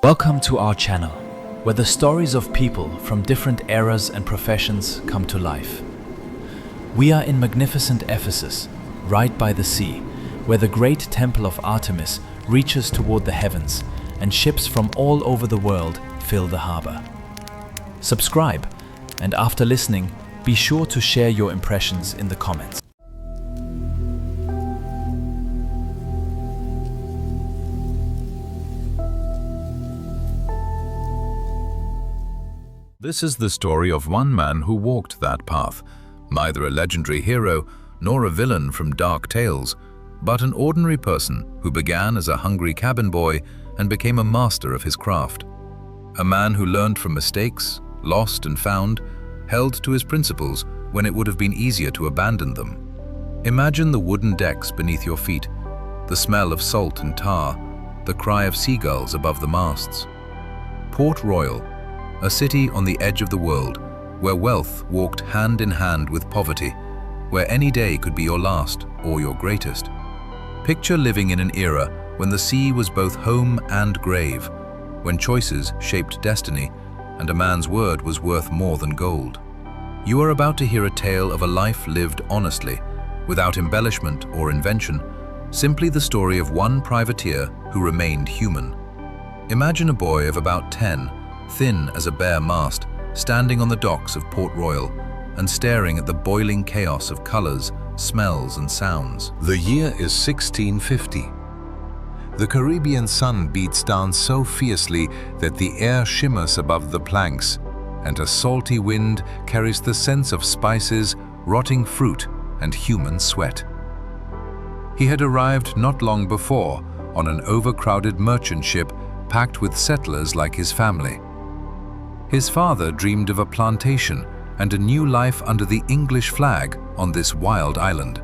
Welcome to our channel, where the stories of people from different eras and professions come to life. We are in magnificent Ephesus, right by the sea, where the great temple of Artemis reaches toward the heavens, and ships from all over the world fill the harbor. Subscribe, and after listening, be sure to share your impressions in the comments. This is the story of one man who walked that path, neither a legendary hero nor a villain from dark tales, but an ordinary person who began as a hungry cabin boy and became a master of his craft. A man who learned from mistakes, lost and found, held to his principles when it would have been easier to abandon them. Imagine the wooden decks beneath your feet, the smell of salt and tar, the cry of seagulls above the masts. Port Royal, a city on the edge of the world, where wealth walked hand in hand with poverty, where any day could be your last or your greatest. Picture living in an era when the sea was both home and grave, when choices shaped destiny, and a man's word was worth more than gold. You are about to hear a tale of a life lived honestly, without embellishment or invention, simply the story of one privateer who remained human. Imagine a boy of about 10, thin as a bare mast, standing on the docks of Port Royal and staring at the boiling chaos of colors, smells and sounds. The year is 1650. The Caribbean sun beats down so fiercely that the air shimmers above the planks, and a salty wind carries the scents of spices, rotting fruit, and human sweat. He had arrived not long before on an overcrowded merchant ship packed with settlers like his family. His father dreamed of a plantation and a new life under the English flag on this wild island.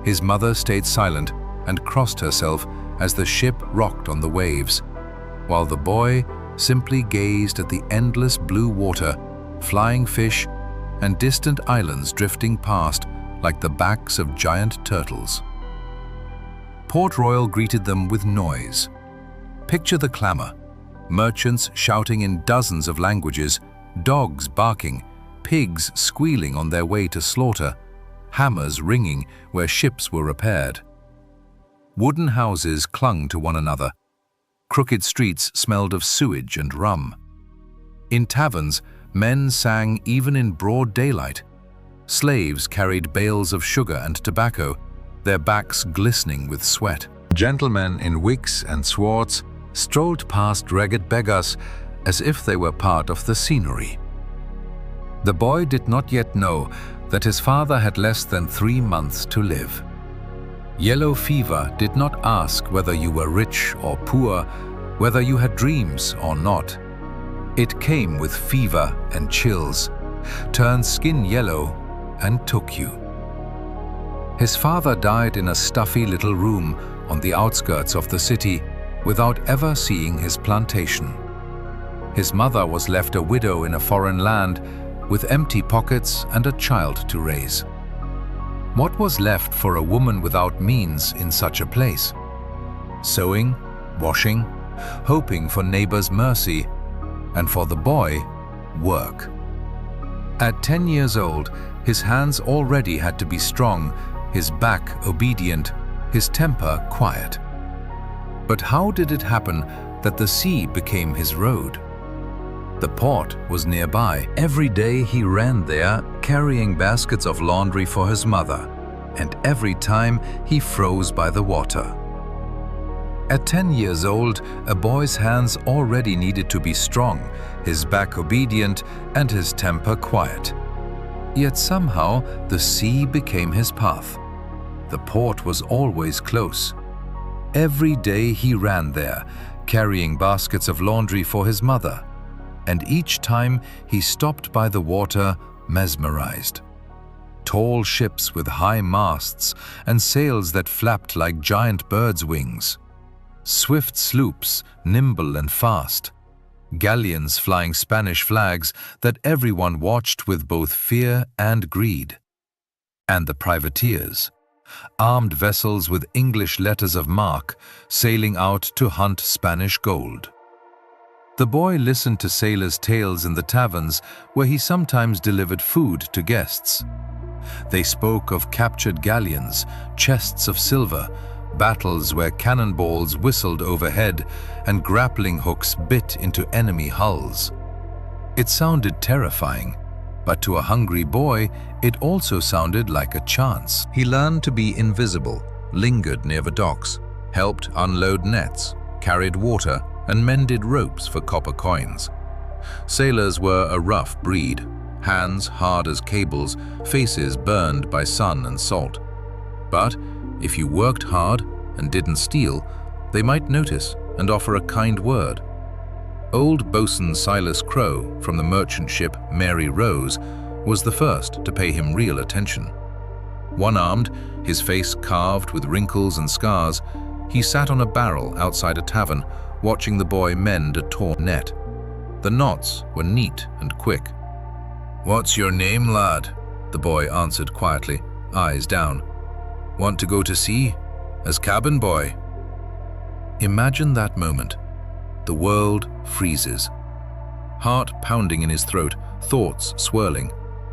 His mother stayed silent and crossed herself as the ship rocked on the waves, while the boy simply gazed at the endless blue water, flying fish, and distant islands drifting past like the backs of giant turtles. Port Royal greeted them with noise. Picture the clamor. Merchants shouting in dozens of languages, dogs barking, pigs squealing on their way to slaughter, hammers ringing where ships were repaired. Wooden houses clung to one another. Crooked streets smelled of sewage and rum. In taverns, men sang even in broad daylight. Slaves carried bales of sugar and tobacco, their backs glistening with sweat. Gentlemen in wigs and swords strolled past ragged beggars as if they were part of the scenery. The boy did not yet know that his father had less than 3 months to live. Yellow fever did not ask whether you were rich or poor, whether you had dreams or not. It came with fever and chills, turned skin yellow, and took you. His father died in a stuffy little room on the outskirts of the city, without ever seeing his plantation. His mother was left a widow in a foreign land, with empty pockets and a child to raise. What was left for a woman without means in such a place? Sewing, washing, hoping for neighbors' mercy, and for the boy, work. At 10 years old, his hands already had to be strong, his back obedient, his temper quiet. But how did it happen that the sea became his road? The port was nearby. Every day he ran there, carrying baskets of laundry for his mother, and every time he froze by the water. At 10 years old, a boy's hands already needed to be strong, his back obedient, and his temper quiet. Yet somehow the sea became his path. The port was always close. Every day he ran there, carrying baskets of laundry for his mother, and each time he stopped by the water, mesmerized. Tall ships with high masts and sails that flapped like giant birds' wings. Swift sloops, nimble and fast. Galleons flying Spanish flags that everyone watched with both fear and greed. And the privateers, armed vessels with English letters of marque, sailing out to hunt Spanish gold. The boy listened to sailors' tales in the taverns where he sometimes delivered food to guests. They spoke of captured galleons, chests of silver, battles where cannonballs whistled overhead and grappling hooks bit into enemy hulls. It sounded terrifying, but to a hungry boy, it also sounded like a chance. He learned to be invisible, lingered near the docks, helped unload nets, carried water, and mended ropes for copper coins. Sailors were a rough breed, hands hard as cables, faces burned by sun and salt. But if you worked hard and didn't steal, they might notice and offer a kind word. Old boatswain Silas Crowe from the merchant ship Mary Rose was the first to pay him real attention. One-armed, his face carved with wrinkles and scars, he sat on a barrel outside a tavern, watching the boy mend a torn net. The knots were neat and quick. "What's your name, lad?" the boy answered quietly, eyes down. "Want to go to sea? As cabin boy?" Imagine that moment. The world freezes. Heart pounding in his throat, thoughts swirling.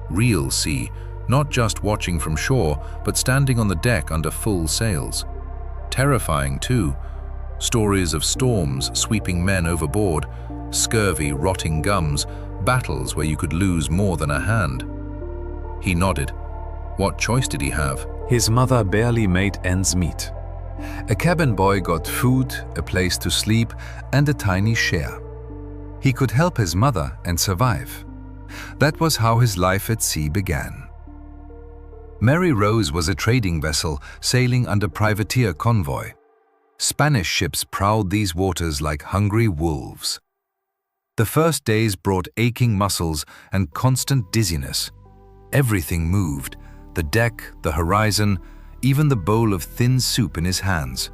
Real sea, not just watching from shore, but standing on the deck under full sails. Terrifying too. Stories of storms sweeping men overboard, scurvy rotting gums, battles where you could lose more than a hand. He nodded. What choice did he have? His mother barely made ends meet. A cabin boy got food, a place to sleep, and a tiny share. He could help his mother and survive. That was how his life at sea began. Mary Rose was a trading vessel sailing under privateer convoy. Spanish ships prowled these waters like hungry wolves. The first days brought aching muscles and constant dizziness. Everything moved, the deck, the horizon, even the bowl of thin soup in his hands.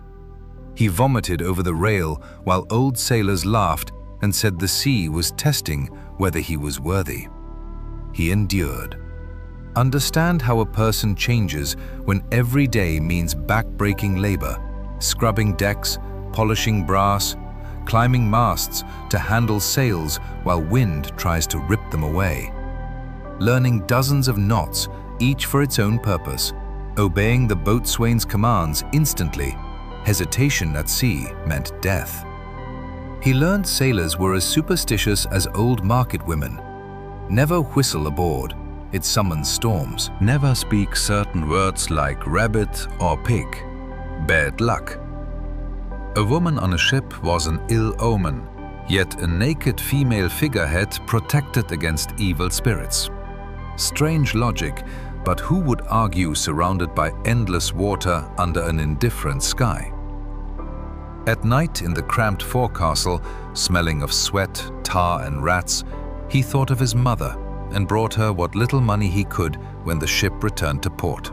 He vomited over the rail while old sailors laughed and said the sea was testing whether he was worthy. He endured. Understand how a person changes when every day means back-breaking labor, scrubbing decks, polishing brass, climbing masts to handle sails while wind tries to rip them away. Learning dozens of knots, each for its own purpose, obeying the boatswain's commands instantly. Hesitation at sea meant death. He learned sailors were as superstitious as old market women. Never whistle aboard, it summons storms. Never speak certain words like rabbit or pig. Bad luck. A woman on a ship was an ill omen, yet a naked female figurehead protected against evil spirits. Strange logic, but who would argue surrounded by endless water under an indifferent sky? At night in the cramped forecastle, smelling of sweat, tar and rats, he thought of his mother and brought her what little money he could when the ship returned to port.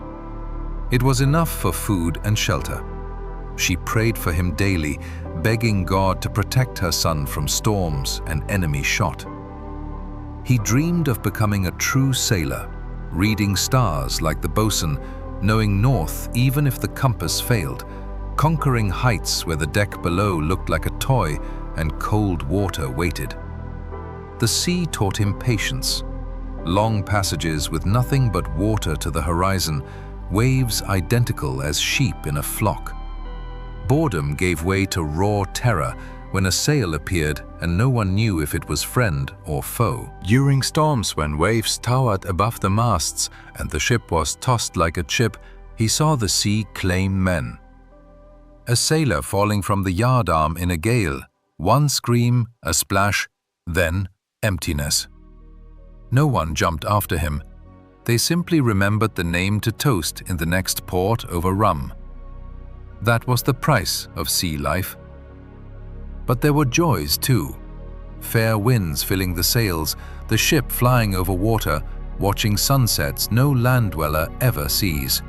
It was enough for food and shelter. She prayed for him daily, begging God to protect her son from storms and enemy shot. He dreamed of becoming a true sailor, reading stars like the bosun, knowing north even if the compass failed, conquering heights where the deck below looked like a toy and cold water waited. The sea taught him patience. Long passages with nothing but water to the horizon, waves identical as sheep in a flock. Boredom gave way to raw terror when a sail appeared and no one knew if it was friend or foe. During storms when waves towered above the masts and the ship was tossed like a chip, he saw the sea claim men. A sailor falling from the yardarm in a gale, one scream, a splash, then emptiness. No one jumped after him. They simply remembered the name to toast in the next port over rum. That was the price of sea life. But there were joys too. Fair winds filling the sails, the ship flying over water, watching sunsets no land dweller ever sees.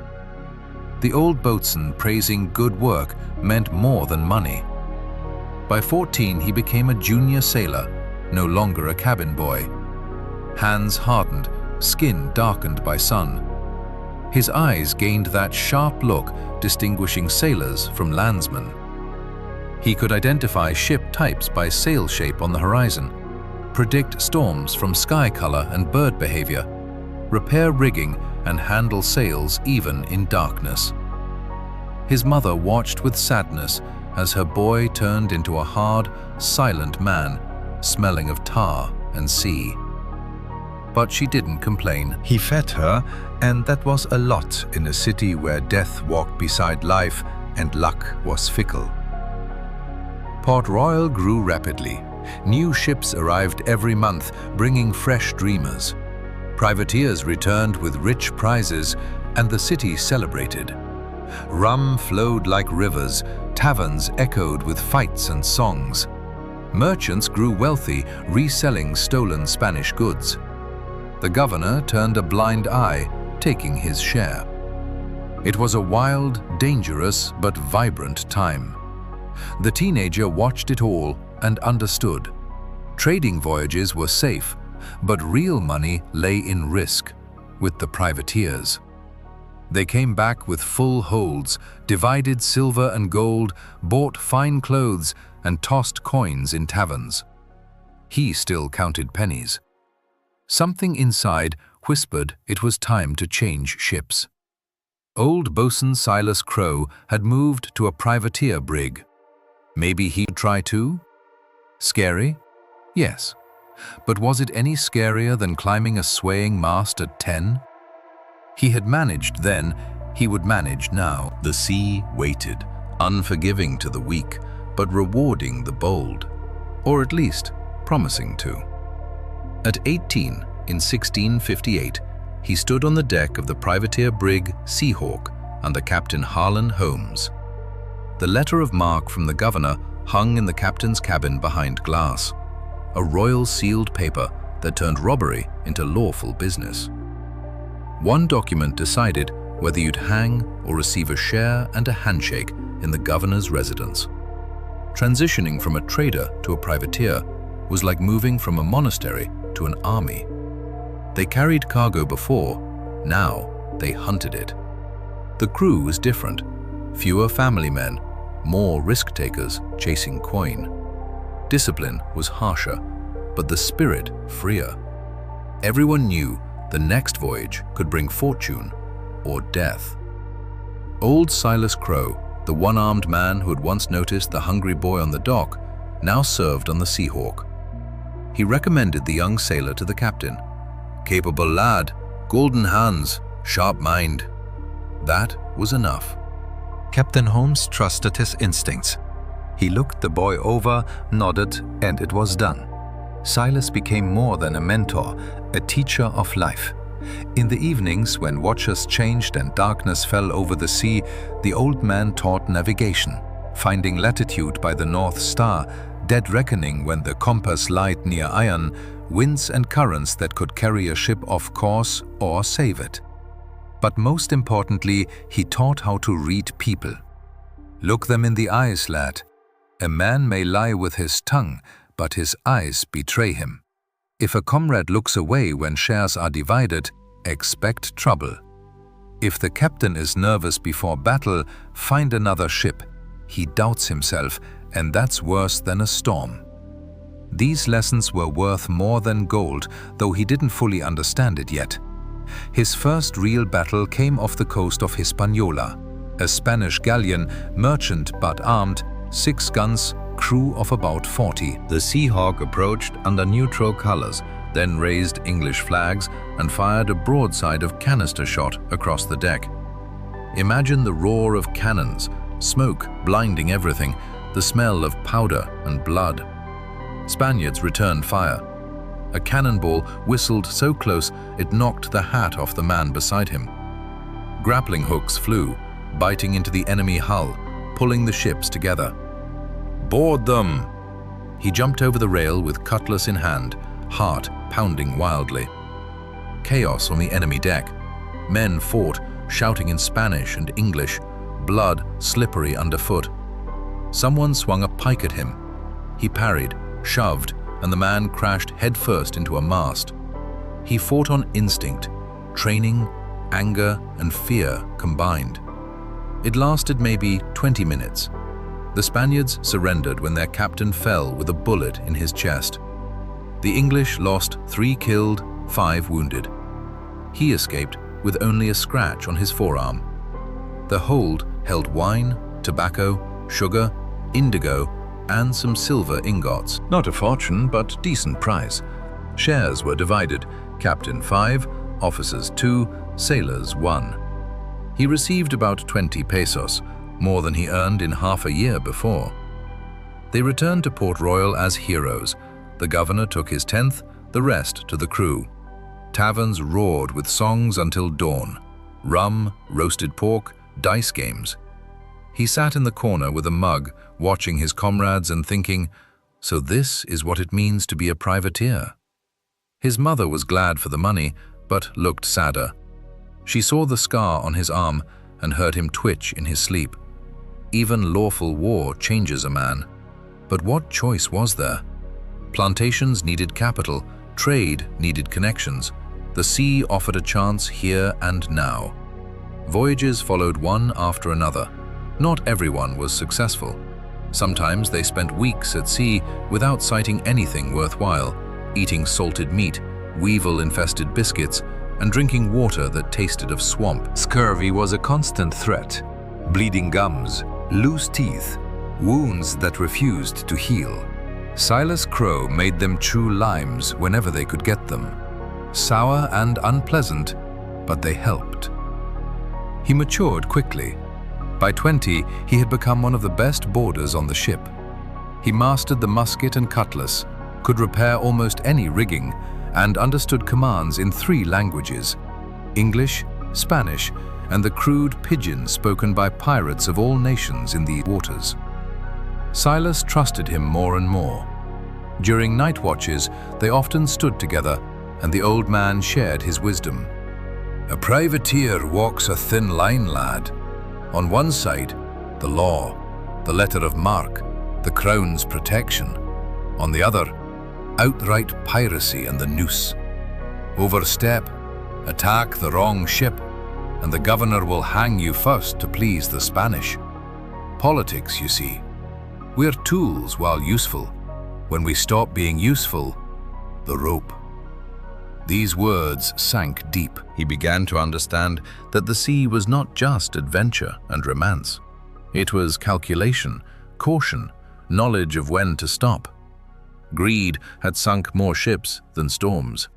The old boatswain praising good work meant more than money. By 14, he became a junior sailor, no longer a cabin boy. Hands hardened, skin darkened by sun. His eyes gained that sharp look distinguishing sailors from landsmen. He could identify ship types by sail shape on the horizon, predict storms from sky color and bird behavior, repair rigging and handle sails even in darkness. His mother watched with sadness as her boy turned into a hard, silent man, smelling of tar and sea. But she didn't complain. He fed her, and that was a lot in a city where death walked beside life and luck was fickle. Port Royal grew rapidly. New ships arrived every month, bringing fresh dreamers. Privateers returned with rich prizes, and the city celebrated. Rum flowed like rivers, taverns echoed with fights and songs. Merchants grew wealthy, reselling stolen Spanish goods. The governor turned a blind eye, taking his share. It was a wild, dangerous, but vibrant time. The teenager watched it all and understood. Trading voyages were safe, but real money lay in risk, with the privateers. They came back with full holds, divided silver and gold, bought fine clothes, and tossed coins in taverns. He still counted pennies. Something inside whispered it was time to change ships. Old bosun Silas Crowe had moved to a privateer brig. Maybe he'd try too? Scary? Yes. But was it any scarier than climbing a swaying mast at 10? He had managed then, he would manage now. The sea waited, unforgiving to the weak, but rewarding the bold. Or at least, promising to. At 18, in 1658, he stood on the deck of the privateer brig Seahawk under Captain Harlan Holmes. The letter of marque from the governor hung in the captain's cabin behind glass, a royal sealed paper that turned robbery into lawful business. One document decided whether you'd hang or receive a share and a handshake in the governor's residence. Transitioning from a trader to a privateer was like moving from a monastery to an army. They carried cargo before, now they hunted it. The crew was different, fewer family men, more risk-takers chasing coin. Discipline was harsher, but the spirit freer. Everyone knew the next voyage could bring fortune or death. Old Silas Crowe, the one-armed man who had once noticed the hungry boy on the dock, now served on the Seahawk. He recommended the young sailor to the captain. Capable lad, golden hands, sharp mind. That was enough. Captain Holmes trusted his instincts. He looked the boy over, nodded, and it was done. Silas became more than a mentor, a teacher of life. In the evenings, when watches changed and darkness fell over the sea, the old man taught navigation, finding latitude by the North Star, dead reckoning when the compass lied near iron, winds and currents that could carry a ship off course or save it. But most importantly, he taught how to read people. Look them in the eyes, lad. A man may lie with his tongue, but his eyes betray him. If a comrade looks away when shares are divided, expect trouble. If the captain is nervous before battle, find another ship. He doubts himself, and that's worse than a storm. These lessons were worth more than gold, though he didn't fully understand it yet. His first real battle came off the coast of Hispaniola, a Spanish galleon, merchant but armed, 6 guns, crew of about 40. The Seahawk approached under neutral colors, then raised English flags and fired a broadside of canister shot across the deck. Imagine the roar of cannons, smoke blinding everything, the smell of powder and blood. Spaniards returned fire. A cannonball whistled so close it knocked the hat off the man beside him. Grappling hooks flew, biting into the enemy hull, pulling the ships together. "Board them!" He jumped over the rail with cutlass in hand, heart pounding wildly. Chaos on the enemy deck. Men fought, shouting in Spanish and English, blood slippery underfoot. Someone swung a pike at him. He parried, shoved, and the man crashed headfirst into a mast. He fought on instinct, training, anger, and fear combined. It lasted maybe 20 minutes. The Spaniards surrendered when their captain fell with a bullet in his chest. The English lost 3 killed, 5 wounded. He escaped with only a scratch on his forearm. The hold held wine, tobacco, sugar, indigo, and some silver ingots. Not a fortune, but decent price. Shares were divided, captain 5, officers 2, sailors 1. He received about 20 pesos, more than he earned in half a year before. They returned to Port Royal as heroes. The governor took his 10th, the rest to the crew. Taverns roared with songs until dawn. Rum, roasted pork, dice games. He sat in the corner with a mug, watching his comrades and thinking, so this is what it means to be a privateer. His mother was glad for the money, but looked sadder. She saw the scar on his arm and heard him twitch in his sleep. Even lawful war changes a man. But what choice was there? Plantations needed capital, trade needed connections. The sea offered a chance here and now. Voyages followed one after another. Not everyone was successful. Sometimes they spent weeks at sea without sighting anything worthwhile, eating salted meat, weevil-infested biscuits, and drinking water that tasted of swamp. Scurvy was a constant threat. Bleeding gums, loose teeth, wounds that refused to heal. Silas Crowe made them chew limes whenever they could get them. Sour and unpleasant, but they helped. He matured quickly. By 20, he had become one of the best boarders on the ship. He mastered the musket and cutlass, could repair almost any rigging, and understood commands in 3 languages: English, Spanish, and the crude pidgin spoken by pirates of all nations in the waters. Silas trusted him more and more. During night watches, they often stood together, and the old man shared his wisdom. A privateer walks a thin line, lad. On one side, the law, the letter of marque, the crown's protection. On the other, outright piracy and the noose. Overstep, attack the wrong ship, and the governor will hang you first to please the Spanish. Politics, you see. We're tools while useful. When we stop being useful, the rope. These words sank deep. He began to understand that the sea was not just adventure and romance. It was calculation, caution, knowledge of when to stop. Greed had sunk more ships than storms.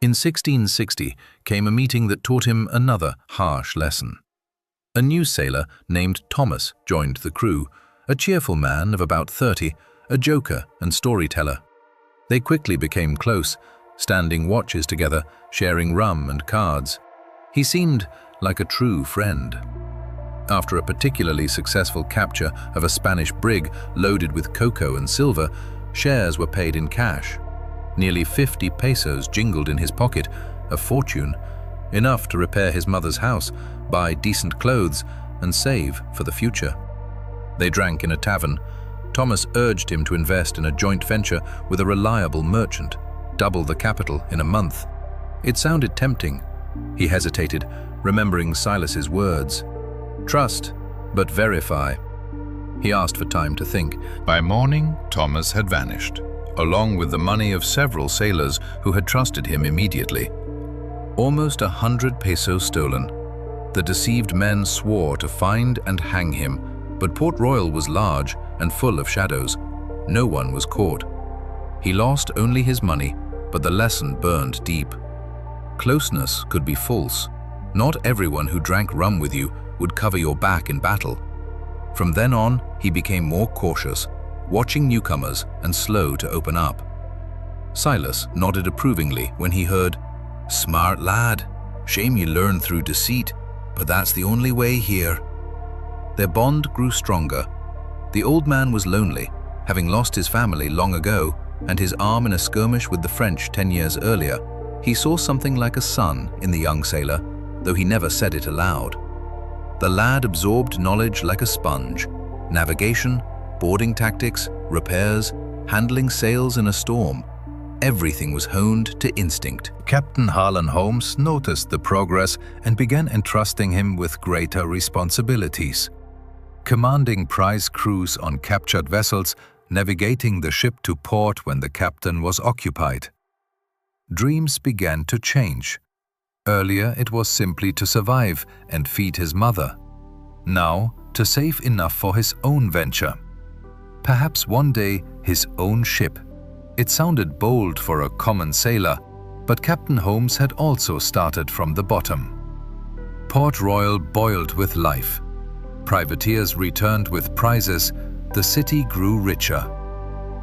In 1660 came a meeting that taught him another harsh lesson. A new sailor named Thomas joined the crew, a cheerful man of about 30, a joker and storyteller. They quickly became close, standing watches together, sharing rum and cards. He seemed like a true friend. After a particularly successful capture of a Spanish brig loaded with cocoa and silver, shares were paid in cash. Nearly 50 pesos jingled in his pocket, a fortune, enough to repair his mother's house, buy decent clothes, and save for the future. They drank in a tavern. Thomas urged him to invest in a joint venture with a reliable merchant, double the capital in a month. It sounded tempting. He hesitated, remembering Silas's words. Trust, but verify. He asked for time to think. By morning, Thomas had vanished, along with the money of several sailors who had trusted him immediately. Almost 100 pesos stolen. The deceived men swore to find and hang him, but Port Royal was large and full of shadows. No one was caught. He lost only his money, but the lesson burned deep. Closeness could be false. Not everyone who drank rum with you would cover your back in battle. From then on, he became more cautious, watching newcomers and slow to open up. Silas nodded approvingly when he heard, "Smart lad. Shame you learn through deceit, but that's the only way here." Their bond grew stronger. The old man was lonely, having lost his family long ago, and his arm in a skirmish with the French 10 years earlier. He saw something like a son in the young sailor, though he never said it aloud. The lad absorbed knowledge like a sponge: navigation, boarding tactics, repairs, handling sails in a storm. Everything was honed to instinct. Captain Harlan Holmes noticed the progress and began entrusting him with greater responsibilities. commanding prize crews on captured vessels, navigating the ship to port when the captain was occupied. Dreams began to change. Earlier it was simply to survive and feed his mother. Now, to save enough for his own venture. Perhaps one day his own ship. It sounded bold for a common sailor, but Captain Holmes had also started from the bottom. Port Royal boiled with life. Privateers returned with prizes. The city grew richer.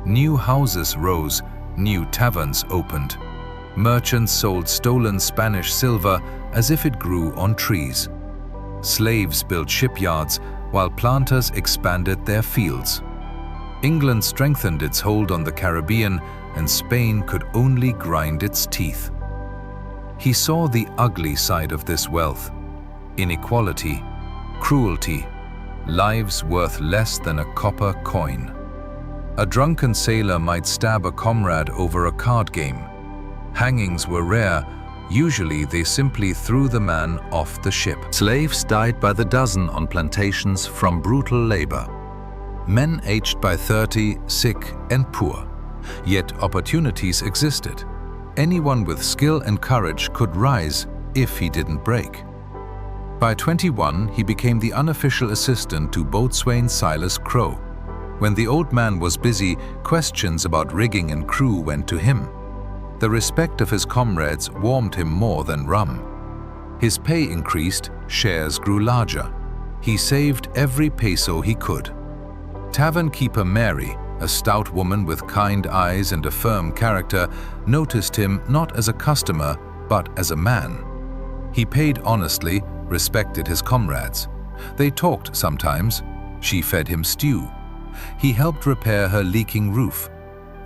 New houses rose, new taverns opened. Merchants sold stolen Spanish silver as if it grew on trees. Slaves built shipyards while planters expanded their fields. England strengthened its hold on the Caribbean, and Spain could only grind its teeth. He saw the ugly side of this wealth: inequality, cruelty, lives worth less than a copper coin. A drunken sailor might stab a comrade over a card game. Hangings were rare. Usually they simply threw the man off the ship. Slaves died by the dozen on plantations from brutal labor. Men aged by 30, sick and poor. Yet opportunities existed. Anyone with skill and courage could rise if he didn't break. By 21, he became the unofficial assistant to boatswain Silas Crowe. When the old man was busy, questions about rigging and crew went to him. The respect of his comrades warmed him more than rum. His pay increased, shares grew larger. He saved every peso he could. Tavern keeper Mary, a stout woman with kind eyes and a firm character, noticed him not as a customer, but as a man. He paid honestly, respected his comrades. They talked sometimes. She fed him stew. He helped repair her leaking roof.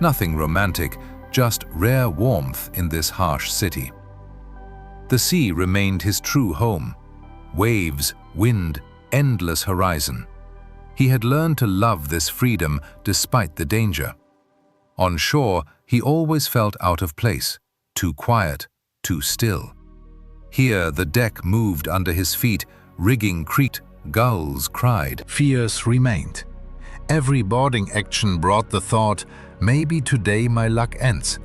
Nothing romantic, just rare warmth in this harsh city. The sea remained his true home. Waves, wind, endless horizon. He had learned to love this freedom despite the danger. On shore, he always felt out of place, too quiet, too still. Here, the deck moved under his feet, rigging creaked, gulls cried. Fears remained. Every boarding action brought the thought, maybe today my luck ends.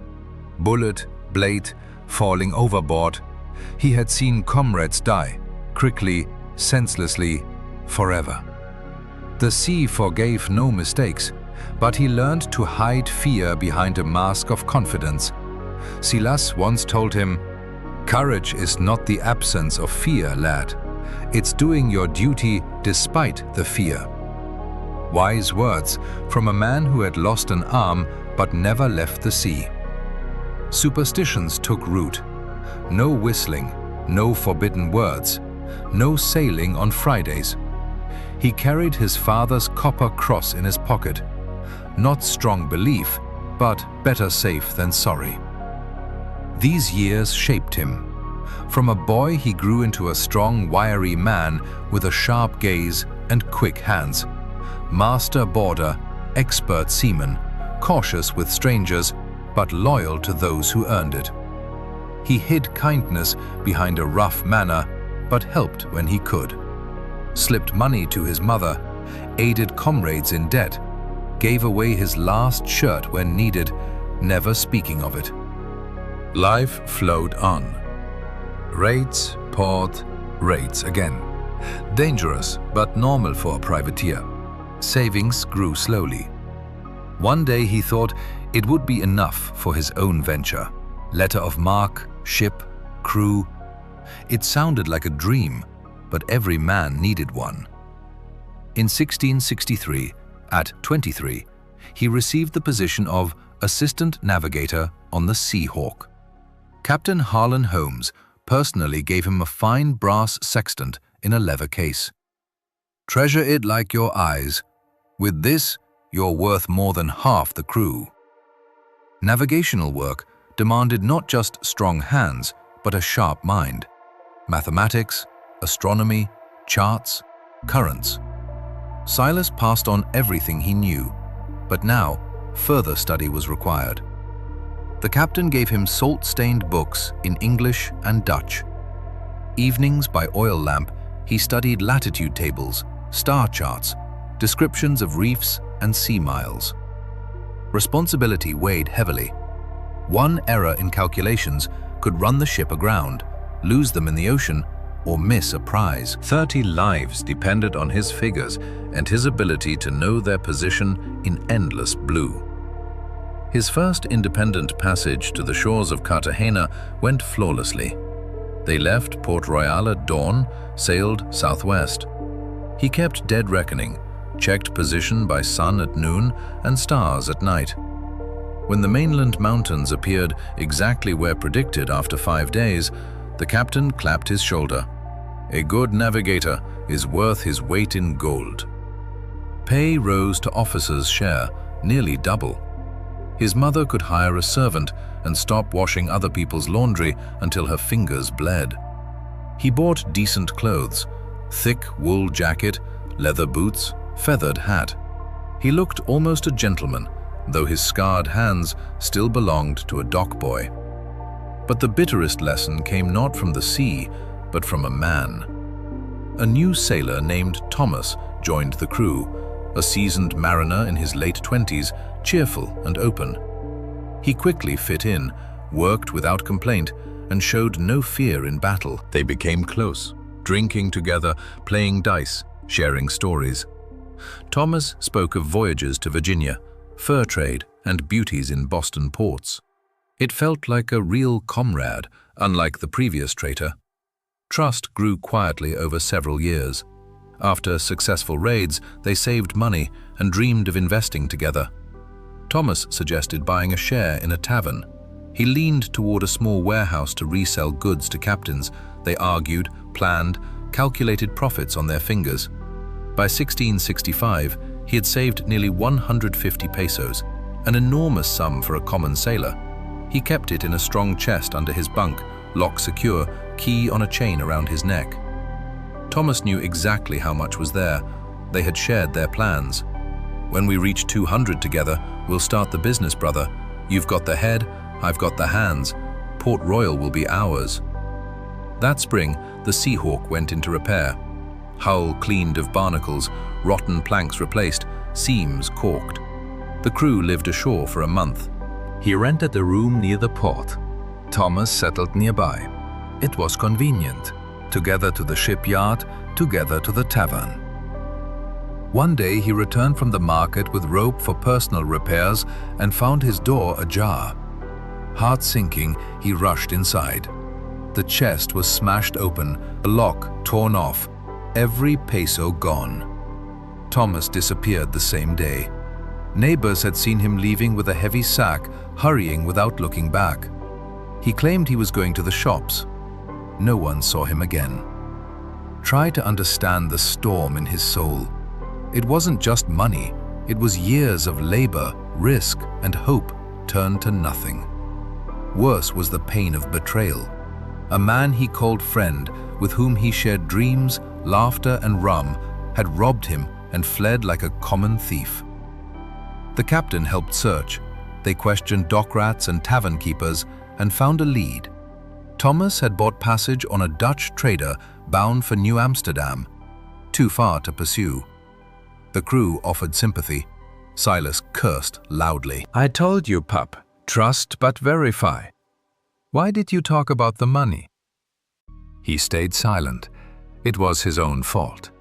Bullet, blade, falling overboard. He had seen comrades die, quickly, senselessly, forever. The sea forgave no mistakes, but he learned to hide fear behind a mask of confidence. Silas once told him, "Courage is not the absence of fear, lad. It's doing your duty despite the fear." Wise words from a man who had lost an arm but never left the sea. Superstitions took root. No whistling, no forbidden words, no sailing on Fridays. He carried his father's copper cross in his pocket. Not strong belief, but better safe than sorry. These years shaped him. From a boy he grew into a strong, wiry man with a sharp gaze and quick hands. Master boarder, expert seaman, cautious with strangers, but loyal to those who earned it. He hid kindness behind a rough manner, but helped when he could. Slipped money to his mother, aided comrades in debt, gave away his last shirt when needed, never speaking of it. Life flowed on. Raids, port, raids again. Dangerous, but normal for a privateer. Savings grew slowly. One day he thought it would be enough for his own venture. Letter of marque, ship, crew. It sounded like a dream, but every man needed one. In 1663, at 23, he received the position of assistant navigator on the Seahawk. Captain Harlan Holmes personally gave him a fine brass sextant in a leather case. "Treasure it like your eyes. With this, you're worth more than half the crew." Navigational work demanded not just strong hands, but a sharp mind. Mathematics, astronomy, charts, currents. Silas passed on everything he knew, but now further study was required. The captain gave him salt-stained books in English and Dutch. Evenings by oil lamp, he studied latitude tables, star charts, descriptions of reefs and sea miles. Responsibility weighed heavily. One error in calculations could run the ship aground, lose them in the ocean, or miss a prize. 30 lives depended on his figures and his ability to know their position in endless blue. His first independent passage to the shores of Cartagena went flawlessly. They left Port Royal at dawn, sailed southwest. He kept dead reckoning, checked position by sun at noon and stars at night. When the mainland mountains appeared exactly where predicted after 5 days, the captain clapped his shoulder. A good navigator is worth his weight in gold. Pay rose to officers' share, nearly double. His mother could hire a servant and stop washing other people's laundry until her fingers bled. He bought decent clothes, thick wool jacket, leather boots, feathered hat. He looked almost a gentleman, though his scarred hands still belonged to a dock boy. But the bitterest lesson came not from the sea, but from a man. A new sailor named Thomas joined the crew, a seasoned mariner in his late 20s, cheerful and open. He quickly fit in, worked without complaint, and showed no fear in battle. They became close, drinking together, playing dice, sharing stories. Thomas spoke of voyages to Virginia, fur trade, and beauties in Boston ports. It felt like a real comrade, unlike the previous traitor. Trust grew quietly over several years. After successful raids, they saved money and dreamed of investing together. Thomas suggested buying a share in a tavern. He leaned toward a small warehouse to resell goods to captains. They argued, planned, calculated profits on their fingers. By 1665, he had saved nearly 150 pesos, an enormous sum for a common sailor. He kept it in a strong chest under his bunk, lock secure, key on a chain around his neck. Thomas knew exactly how much was there. They had shared their plans. When we reach 200 together, we'll start the business, brother. You've got the head, I've got the hands. Port Royal will be ours. That spring, the Seahawk went into repair. Hull cleaned of barnacles, rotten planks replaced, seams caulked. The crew lived ashore for a month. He rented a room near the port. Thomas settled nearby. It was convenient. Together to the shipyard, together to the tavern. One day he returned from the market with rope for personal repairs and found his door ajar. Heart sinking, he rushed inside. The chest was smashed open, the lock torn off, every peso gone. Thomas disappeared the same day. Neighbors had seen him leaving with a heavy sack, hurrying without looking back. He claimed he was going to the shops. No one saw him again. Try to understand the storm in his soul. It wasn't just money, it was years of labor, risk, and hope turned to nothing. Worse was the pain of betrayal. A man he called friend, with whom he shared dreams, laughter, and rum, had robbed him and fled like a common thief. The captain helped search. They questioned dock rats and tavern keepers and found a lead. Thomas had bought passage on a Dutch trader bound for New Amsterdam, too far to pursue. The crew offered sympathy. Silas cursed loudly. I told you, pup, trust but verify. Why did you talk about the money? He stayed silent. It was his own fault.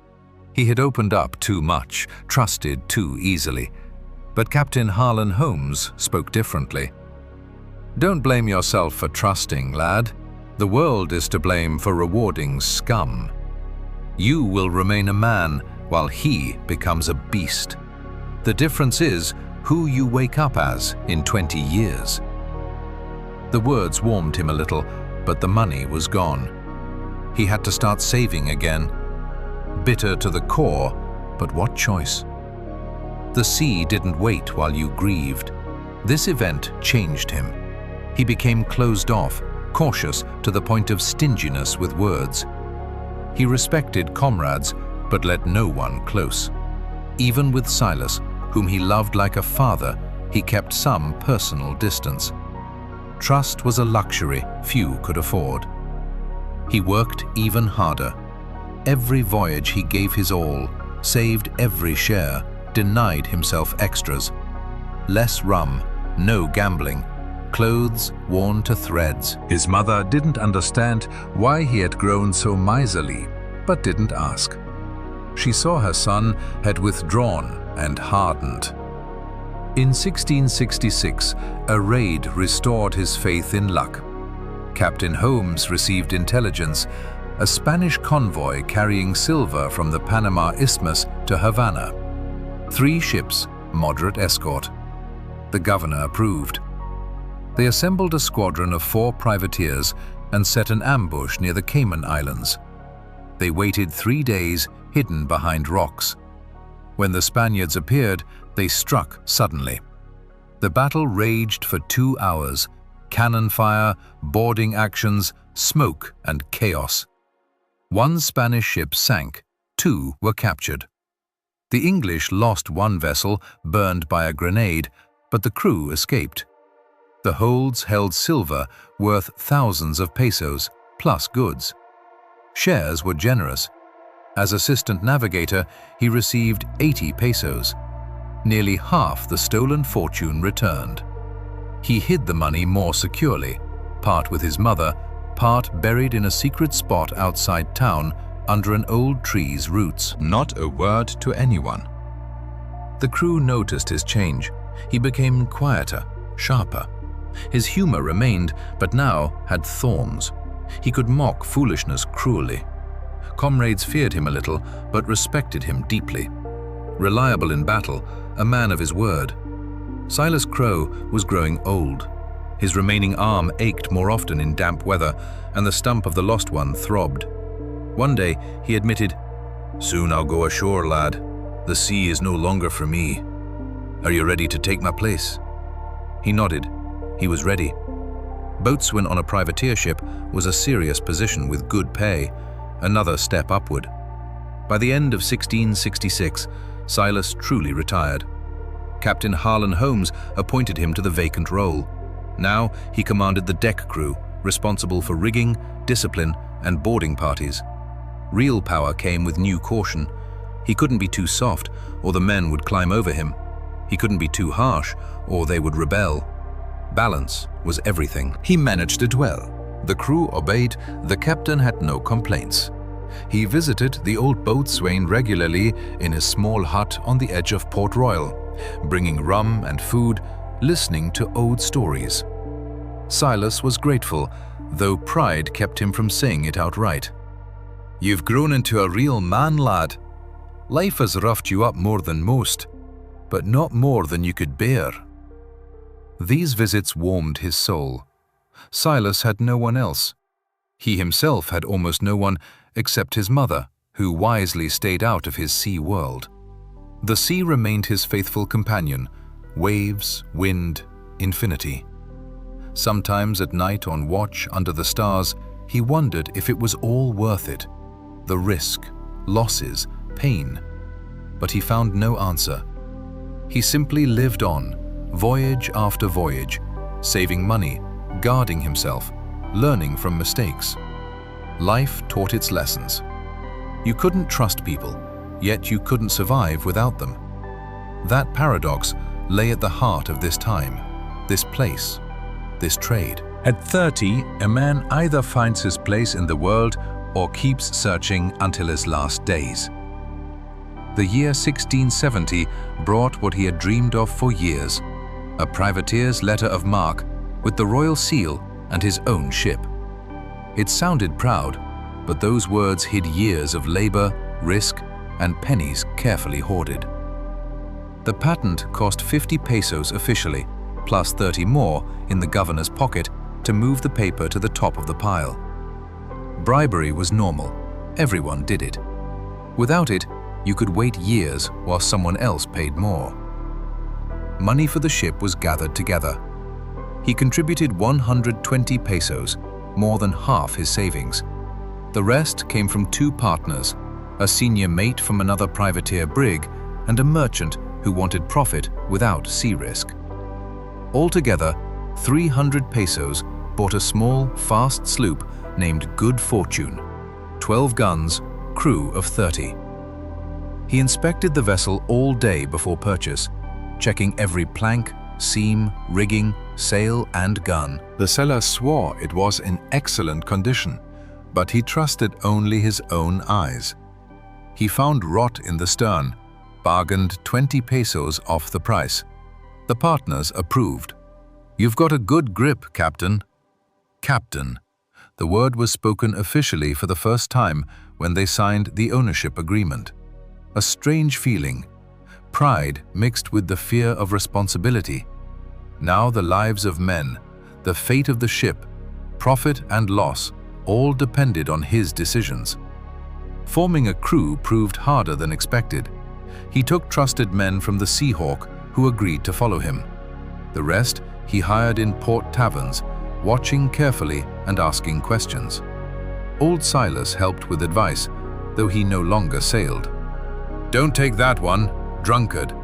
He had opened up too much, trusted too easily. But Captain Harlan Holmes spoke differently. Don't blame yourself for trusting, lad. The world is to blame for rewarding scum. You will remain a man while he becomes a beast. The difference is who you wake up as in 20 years. The words warmed him a little, but the money was gone. He had to start saving again. Bitter to the core, but what choice? The sea didn't wait while you grieved. This event changed him. He became closed off, cautious to the point of stinginess with words. He respected comrades, but let no one close. Even with Silas, whom he loved like a father, he kept some personal distance. Trust was a luxury few could afford. He worked even harder. Every voyage he gave his all, saved every share, denied himself extras. Less rum, no gambling, clothes worn to threads. His mother didn't understand why he had grown so miserly, but didn't ask. She saw her son had withdrawn and hardened. In 1666, a raid restored his faith in luck. Captain Holmes received intelligence: a Spanish convoy carrying silver from the Panama Isthmus to Havana. 3 ships, moderate escort. The governor approved. They assembled a squadron of 4 privateers and set an ambush near the Cayman Islands. They waited 3 days, hidden behind rocks. When the Spaniards appeared, they struck suddenly. The battle raged for 2 hours. Cannon fire, boarding actions, smoke and chaos. 1 Spanish ship sank, 2 were captured. The English lost 1 vessel burned by a grenade, but the crew escaped. The holds held silver worth thousands of pesos, plus goods. Shares were generous. As assistant navigator, he received 80 pesos. Nearly half the stolen fortune returned. He hid the money more securely, part with his mother, part buried in a secret spot outside town under an old tree's roots. Not a word to anyone. The crew noticed his change. He became quieter, sharper. His humor remained, but now had thorns. He could mock foolishness cruelly. Comrades feared him a little, but respected him deeply. Reliable in battle, a man of his word. Silas Crowe was growing old. His remaining arm ached more often in damp weather, and the stump of the lost one throbbed. One day, he admitted, "Soon I'll go ashore, lad. The sea is no longer for me. Are you ready to take my place?" He nodded. He was ready. Boatswain on a privateer ship was a serious position with good pay, another step upward. By the end of 1666, Silas truly retired. Captain Harlan Holmes appointed him to the vacant role. Now he commanded the deck crew, responsible for rigging, discipline, and boarding parties. Real power came with new caution. He couldn't be too soft, or the men would climb over him. He couldn't be too harsh, or they would rebel. Balance was everything. He managed it well. The crew obeyed, the captain had no complaints. He visited the old boatswain regularly in his small hut on the edge of Port Royal, bringing rum and food, listening to old stories. Silas was grateful, though pride kept him from saying it outright. "You've grown into a real man, lad. Life has roughed you up more than most, but not more than you could bear." These visits warmed his soul. Silas had no one else. He himself had almost no one except his mother, who wisely stayed out of his sea world. The sea remained his faithful companion, waves, wind, infinity. Sometimes at night on watch under the stars, he wondered if it was all worth it. The risk, losses, pain. But he found no answer. He simply lived on, voyage after voyage, saving money, guarding himself, learning from mistakes. Life taught its lessons. You couldn't trust people, yet you couldn't survive without them. That paradox lay at the heart of this time, this place, this trade. At 30, a man either finds his place in the world or keeps searching until his last days. The year 1670 brought what he had dreamed of for years, a privateer's letter of marque with the royal seal and his own ship. It sounded proud, but those words hid years of labor, risk, and pennies carefully hoarded. The patent cost 50 pesos officially, plus 30 more in the governor's pocket to move the paper to the top of the pile. Bribery was normal. Everyone did it. Without it, you could wait years while someone else paid more. Money for the ship was gathered together. He contributed 120 pesos, more than half his savings. The rest came from 2 partners, a senior mate from another privateer brig and a merchant who wanted profit without sea risk. Altogether, 300 pesos bought a small, fast sloop named Good Fortune, 12 guns, crew of 30. He inspected the vessel all day before purchase, checking every plank, seam, rigging, sail and gun. The seller swore it was in excellent condition, but he trusted only his own eyes. He found rot in the stern, bargained 20 pesos off the price. The partners approved. "You've got a good grip, Captain." Captain. The word was spoken officially for the first time when they signed the ownership agreement. A strange feeling, pride mixed with the fear of responsibility. Now the lives of men, the fate of the ship, profit and loss, all depended on his decisions. Forming a crew proved harder than expected. He took trusted men from the Seahawk who agreed to follow him. The rest he hired in port taverns, watching carefully and asking questions. Old Silas helped with advice, though he no longer sailed. "Don't take that one, drunkard.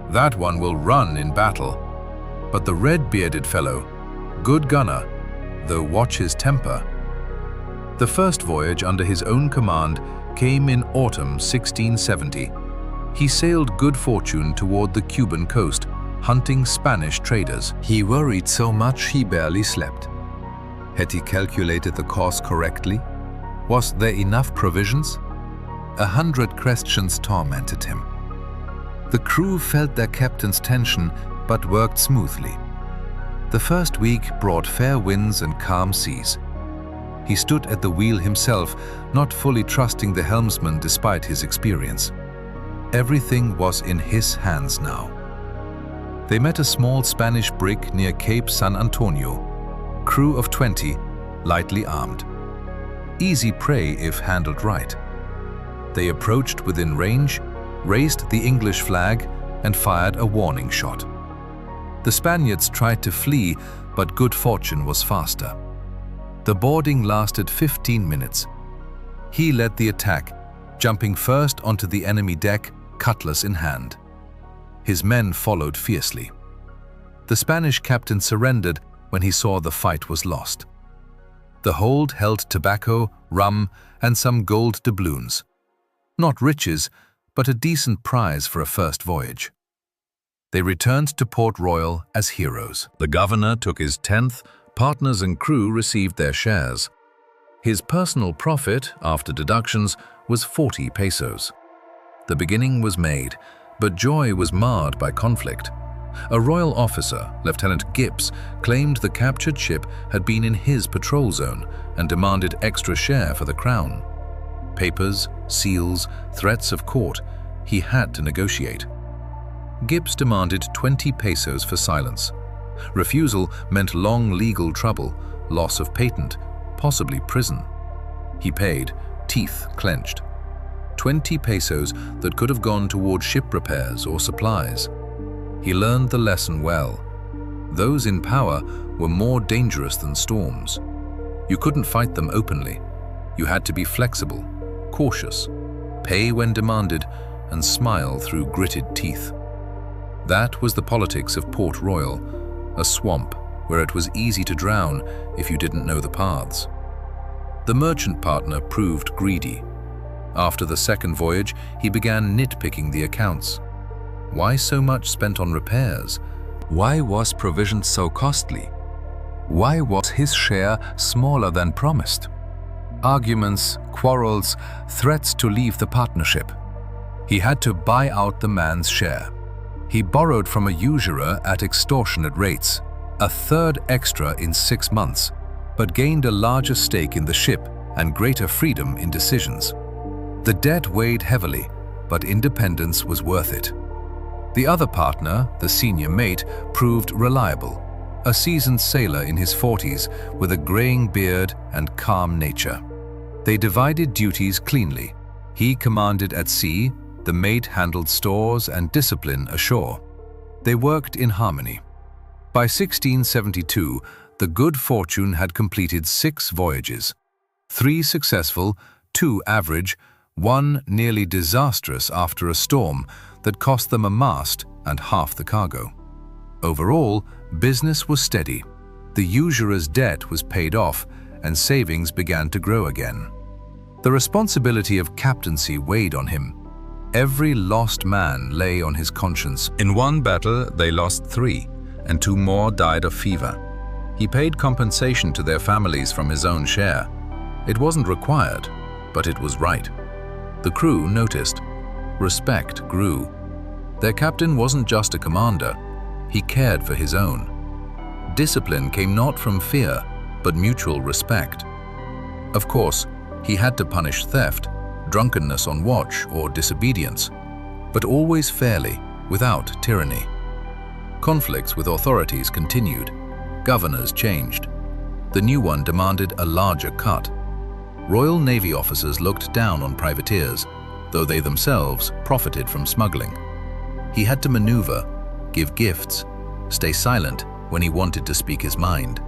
That one will run in battle." But the red-bearded fellow, good gunner, though watch his temper. The first voyage under his own command came in autumn 1670. He sailed good fortune toward the Cuban coast, hunting Spanish traders. He worried so much he barely slept. Had he calculated the course correctly? Was there enough provisions? 100 questions tormented him. The crew felt their captain's tension but worked smoothly. The first week brought fair winds and calm seas. He stood at the wheel himself, not fully trusting the helmsman despite his experience. Everything was in his hands now. They met a small Spanish brig near Cape San Antonio. Crew of 20, lightly armed. Easy prey if handled right. They approached within range, raised the English flag, and fired a warning shot. The Spaniards tried to flee, but good fortune was faster. The boarding lasted 15 minutes. He led the attack, jumping first onto the enemy deck, cutlass in hand. His men followed fiercely. The Spanish captain surrendered when he saw the fight was lost. The hold held tobacco, rum, and some gold doubloons. Not riches, but a decent prize for a first voyage. They returned to Port Royal as heroes. The governor took his 10th, partners and crew received their shares. His personal profit, after deductions, was 40 pesos. The beginning was made, but joy was marred by conflict. A royal officer, Lieutenant Gibbs, claimed the captured ship had been in his patrol zone and demanded extra share for the crown. Papers, seals, threats of court, he had to negotiate. Gibbs demanded 20 pesos for silence. Refusal meant long legal trouble, loss of patent, possibly prison. He paid, teeth clenched. 20 pesos that could have gone toward ship repairs or supplies. He learned the lesson well. Those in power were more dangerous than storms. You couldn't fight them openly. You had to be flexible, cautious, pay when demanded, and smile through gritted teeth. That was the politics of Port Royal, a swamp where it was easy to drown if you didn't know the paths. The merchant partner proved greedy. After the second voyage, he began nitpicking the accounts. Why so much spent on repairs? Why was provision so costly? Why was his share smaller than promised? Arguments, quarrels, threats to leave the partnership. He had to buy out the man's share. He borrowed from a usurer at extortionate rates, a third extra in 6 months, but gained a larger stake in the ship and greater freedom in decisions. The debt weighed heavily, but independence was worth it. The other partner, the senior mate, proved reliable, a seasoned sailor in his 40s with a graying beard and calm nature. They divided duties cleanly. He commanded at sea, the mate handled stores and discipline ashore. They worked in harmony. By 1672, the Good Fortune had completed 6 voyages, 3 successful, 2 average, 1 nearly disastrous after a storm that cost them a mast and half the cargo. Overall, business was steady. The usurer's debt was paid off and savings began to grow again. The responsibility of captaincy weighed on him. Every lost man lay on his conscience. In one battle, they lost 3, and 2 more died of fever. He paid compensation to their families from his own share. It wasn't required, but it was right. The crew noticed. Respect grew. Their captain wasn't just a commander, he cared for his own. Discipline came not from fear, but mutual respect. Of course, he had to punish theft, drunkenness on watch, or disobedience, but always fairly, without tyranny. Conflicts with authorities continued. Governors changed. The new one demanded a larger cut. Royal Navy officers looked down on privateers, though they themselves profited from smuggling. He had to maneuver, give gifts, stay silent when he wanted to speak his mind.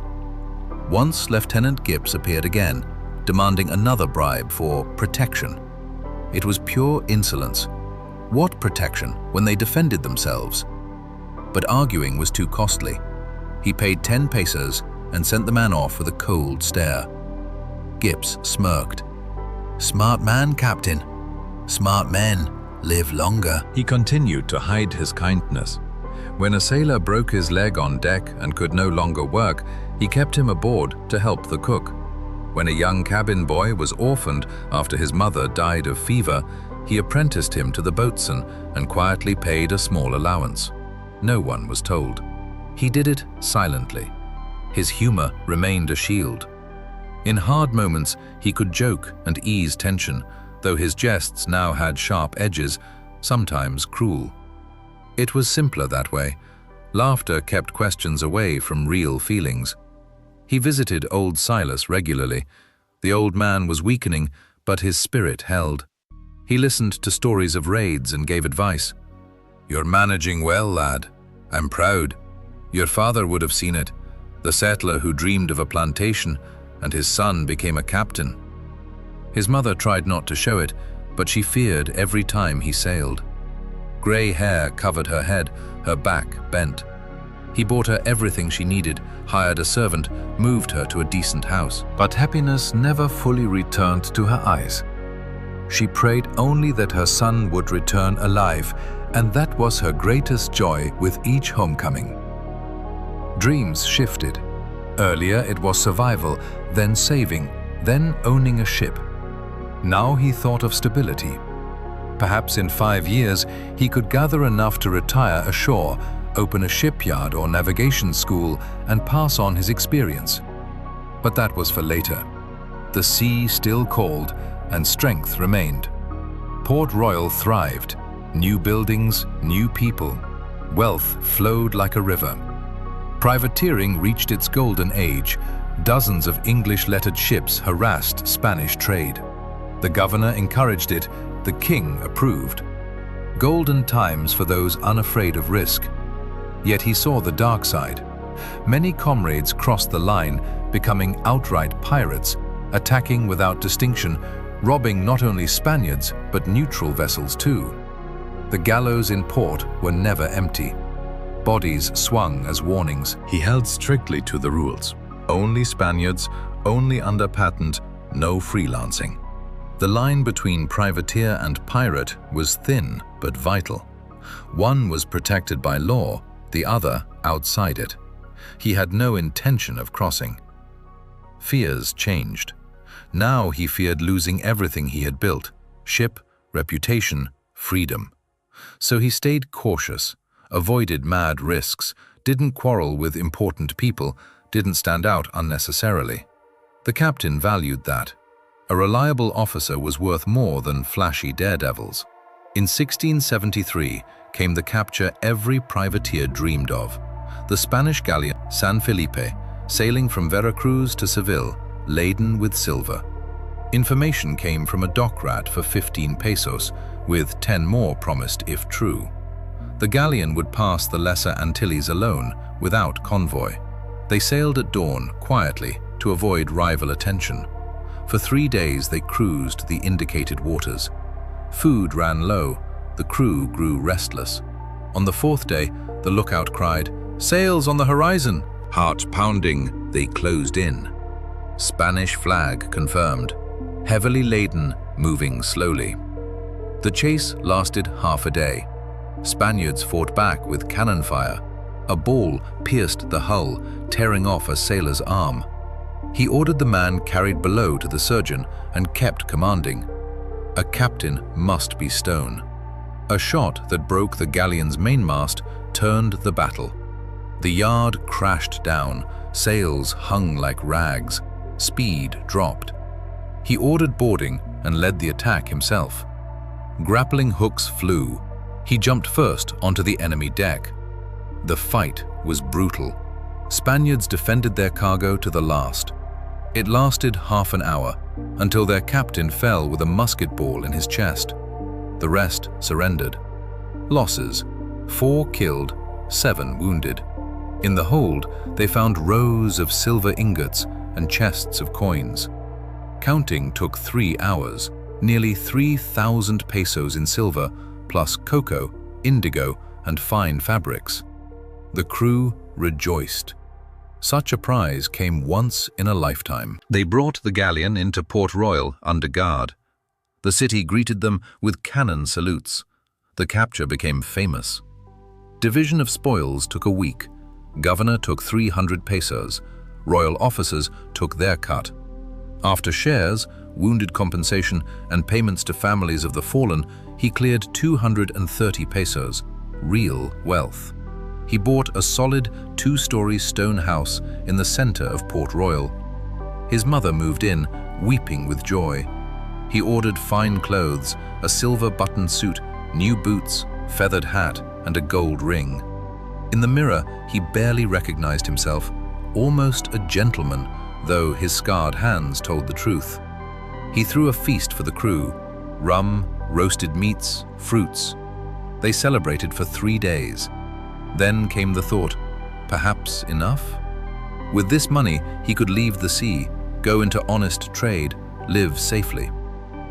Once Lieutenant Gibbs appeared again, demanding another bribe for protection. It was pure insolence. What protection when they defended themselves? But arguing was too costly. He paid 10 pesos and sent the man off with a cold stare. Gibbs smirked. "Smart man, Captain. Smart men live longer." He continued to hide his kindness. When a sailor broke his leg on deck and could no longer work, he kept him aboard to help the cook. When a young cabin boy was orphaned after his mother died of fever, he apprenticed him to the boatswain and quietly paid a small allowance. No one was told. He did it silently. His humor remained a shield. In hard moments, he could joke and ease tension, though his jests now had sharp edges, sometimes cruel. It was simpler that way. Laughter kept questions away from real feelings. He visited old Silas regularly. The old man was weakening, but his spirit held. He listened to stories of raids and gave advice. "You're managing well, lad. I'm proud. Your father would have seen it, the settler who dreamed of a plantation, and his son became a captain." His mother tried not to show it, but she feared every time he sailed. Grey hair covered her head, her back bent. He bought her everything she needed, hired a servant, moved her to a decent house. But happiness never fully returned to her eyes. She prayed only that her son would return alive, and that was her greatest joy with each homecoming. Dreams shifted. Earlier it was survival, then saving, then owning a ship. Now he thought of stability. Perhaps in 5 years he could gather enough to retire ashore, open a shipyard or navigation school, and pass on his experience. But that was for later. The sea still called, and strength remained. Port Royal thrived. New buildings, new people. Wealth flowed like a river. Privateering reached its golden age. Dozens of English-lettered ships harassed Spanish trade. The governor encouraged it, the king approved. Golden times for those unafraid of risk. Yet he saw the dark side. Many comrades crossed the line, becoming outright pirates, attacking without distinction, robbing not only Spaniards, but neutral vessels too. The gallows in port were never empty. Bodies swung as warnings. He held strictly to the rules. Only Spaniards, only under patent, no freelancing. The line between privateer and pirate was thin but vital. One was protected by law, the other outside it. He had no intention of crossing. Fears changed. Now he feared losing everything he had built: ship, reputation, freedom. So he stayed cautious, avoided mad risks, didn't quarrel with important people, didn't stand out unnecessarily. The captain valued that. A reliable officer was worth more than flashy daredevils. In 1673 came the capture every privateer dreamed of. The Spanish galleon San Felipe, sailing from Veracruz to Seville, laden with silver. Information came from a dock rat for 15 pesos, with 10 more promised if true. The galleon would pass the Lesser Antilles alone, without convoy. They sailed at dawn, quietly, to avoid rival attention. For 3 days they cruised the indicated waters. Food ran low, the crew grew restless. On the 4th day, the lookout cried, "Sails on the horizon!" Heart pounding, they closed in. Spanish flag confirmed. Heavily laden, moving slowly. The chase lasted half a day. Spaniards fought back with cannon fire. A ball pierced the hull, tearing off a sailor's arm. He ordered the man carried below to the surgeon and kept commanding. A captain must be stone. A shot that broke the galleon's mainmast turned the battle. The yard crashed down, sails hung like rags, speed dropped. He ordered boarding and led the attack himself. Grappling hooks flew. He jumped first onto the enemy deck. The fight was brutal. Spaniards defended their cargo to the last. It lasted half an hour, until their captain fell with a musket ball in his chest. The rest surrendered. Losses: 4 killed, 7 wounded. In the hold, they found rows of silver ingots and chests of coins. Counting took 3 hours, nearly 3,000 pesos in silver, plus cocoa, indigo, and fine fabrics. The crew rejoiced. Such a prize came once in a lifetime. They brought the galleon into Port Royal under guard. The city greeted them with cannon salutes. The capture became famous. Division of spoils took a week. Governor took 300 pesos. Royal officers took their cut. After shares, wounded compensation, and payments to families of the fallen, he cleared 230 pesos, real wealth. He bought a solid 2-story stone house in the center of Port Royal. His mother moved in, weeping with joy. He ordered fine clothes, a silver button suit, new boots, feathered hat, and a gold ring. In the mirror, he barely recognized himself, almost a gentleman, though his scarred hands told the truth. He threw a feast for the crew: rum, roasted meats, fruits. They celebrated for 3 days. Then came the thought, perhaps enough? With this money, he could leave the sea, go into honest trade, live safely.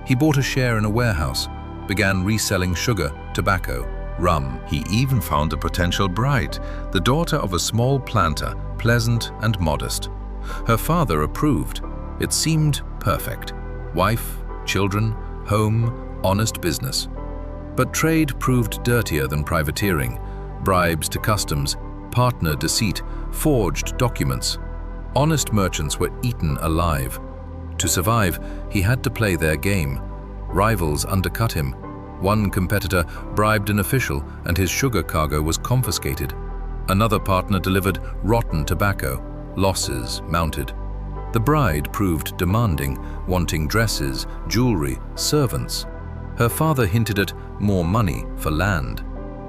He bought a share in a warehouse, began reselling sugar, tobacco, rum. He even found a potential bride, the daughter of a small planter, pleasant and modest. Her father approved. It seemed perfect. Wife, children, home, honest business. But trade proved dirtier than privateering. Bribes to customs, partner deceit, forged documents. Honest merchants were eaten alive. To survive, he had to play their game. Rivals undercut him. One competitor bribed an official and his sugar cargo was confiscated. Another partner delivered rotten tobacco. Losses mounted. The bride proved demanding, wanting dresses, jewelry, servants. Her father hinted at more money for land.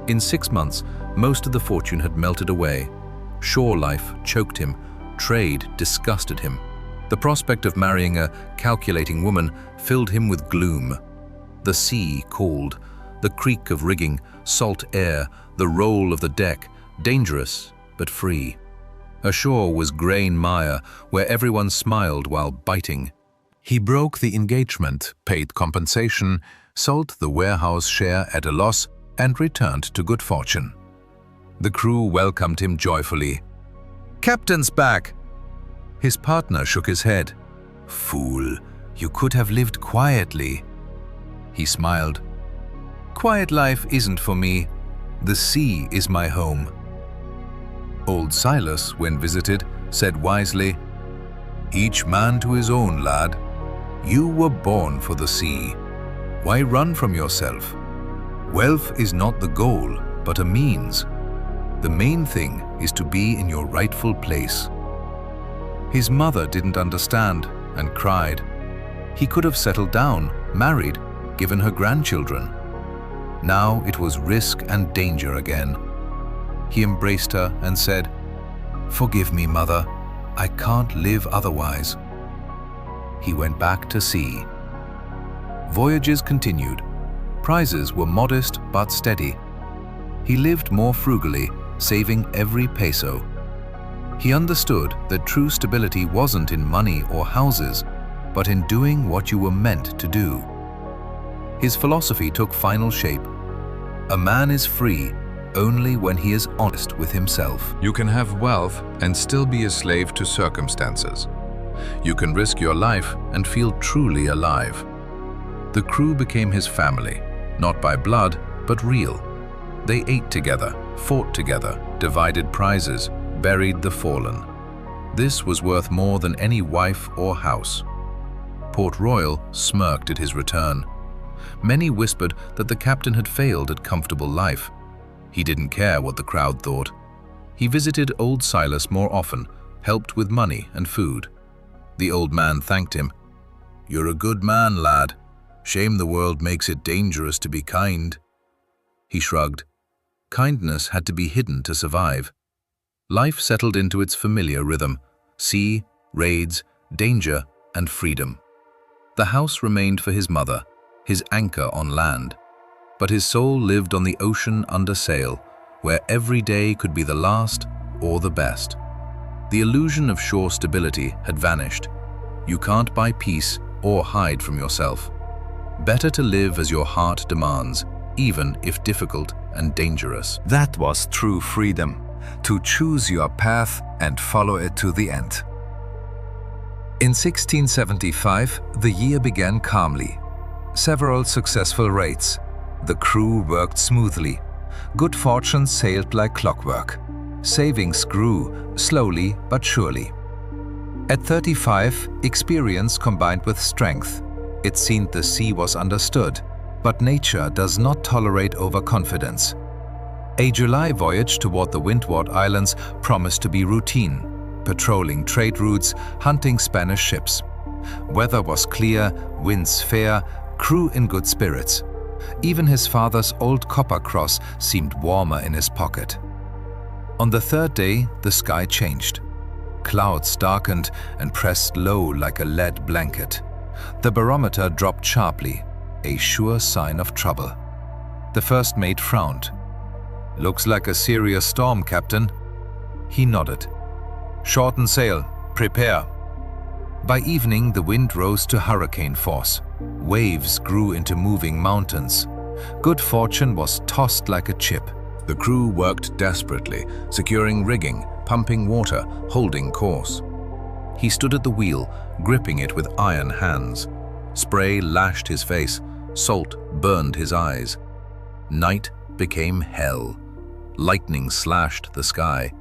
In 6 months, most of the fortune had melted away. Shore life choked him. Trade disgusted him. The prospect of marrying a calculating woman filled him with gloom. The sea called, the creak of rigging, salt air, the roll of the deck, dangerous but free. Ashore was grain mire, where everyone smiled while biting. He broke the engagement, paid compensation, sold the warehouse share at a loss, and returned to good fortune. The crew welcomed him joyfully. "Captain's back!" His partner shook his head. "Fool, you could have lived quietly." He smiled. "Quiet life isn't for me. The sea is my home." Old Silas, when visited, said wisely, "Each man to his own, lad. You were born for the sea. Why run from yourself? Wealth is not the goal, but a means. The main thing is to be in your rightful place." His mother didn't understand and cried. He could have settled down, married, given her grandchildren. Now it was risk and danger again. He embraced her and said, "Forgive me, mother. I can't live otherwise." He went back to sea. Voyages continued. Prizes were modest but steady. He lived more frugally, saving every peso. He understood that true stability wasn't in money or houses, but in doing what you were meant to do. His philosophy took final shape. A man is free only when he is honest with himself. You can have wealth and still be a slave to circumstances. You can risk your life and feel truly alive. The crew became his family. not by blood, but real. They ate together, fought together, divided prizes, buried the fallen. This was worth more than any wife or house. Port Royal smirked at his return. Many whispered that the captain had failed at comfortable life. He didn't care what the crowd thought. He visited old Silas more often, helped with money and food. The old man thanked him. "You're a good man, lad. Shame the world makes it dangerous to be kind." He shrugged. Kindness had to be hidden to survive. Life settled into its familiar rhythm: sea, raids, danger, and freedom. The house remained for his mother, his anchor on land. But his soul lived on the ocean under sail, where every day could be the last or the best. The illusion of shore stability had vanished. You can't buy peace or hide from yourself. Better to live as your heart demands, even if difficult and dangerous. That was true freedom, to choose your path and follow it to the end. In 1675, the year began calmly. Several successful raids. The crew worked smoothly. Good fortune sailed like clockwork. Savings grew, slowly but surely. At 35, experience combined with strength. It seemed the sea was understood, but nature does not tolerate overconfidence. A July voyage toward the Windward Islands promised to be routine, patrolling trade routes, hunting Spanish ships. Weather was clear, winds fair, crew in good spirits. Even his father's old copper cross seemed warmer in his pocket. On the third day, the sky changed. Clouds darkened and pressed low like a lead blanket. The barometer dropped sharply, a sure sign of trouble. The first mate frowned. "Looks like a serious storm, Captain." He nodded. "Shorten sail. Prepare." By evening, the wind rose to hurricane force. Waves grew into moving mountains. Good fortune was tossed like a chip. The crew worked desperately, securing rigging, pumping water, holding course. He stood at the wheel, gripping it with iron hands. Spray lashed his face, salt burned his eyes. Night became hell. Lightning slashed the sky.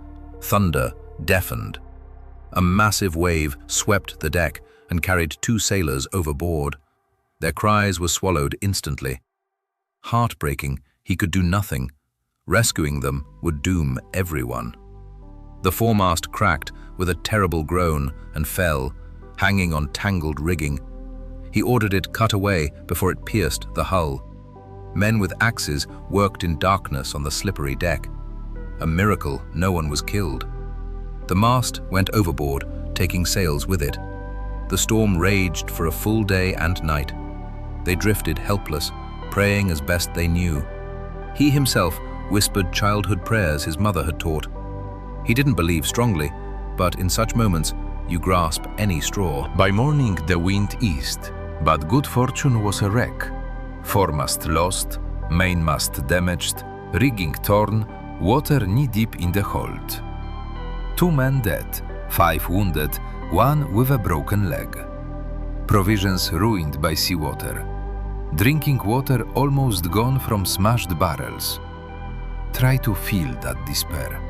Thunder deafened. A massive wave swept the deck and carried 2 sailors overboard. Their cries were swallowed instantly. Heartbreaking, he could do nothing. Rescuing them would doom everyone. The foremast cracked with a terrible groan and fell, hanging on tangled rigging. He ordered it cut away before it pierced the hull. Men with axes worked in darkness on the slippery deck. A miracle no one was killed. The mast went overboard, taking sails with it. The storm raged for a full day and night. They drifted helpless, praying as best they knew. He himself whispered childhood prayers his mother had taught. He didn't believe strongly, but in such moments, you grasp any straw. By morning the wind eased, but good fortune was a wreck. Foremast lost, mainmast damaged, rigging torn, water knee-deep in the hold. 2 men dead, 5 wounded, 1 with a broken leg. Provisions ruined by seawater. Drinking water almost gone from smashed barrels. Try to feel that despair.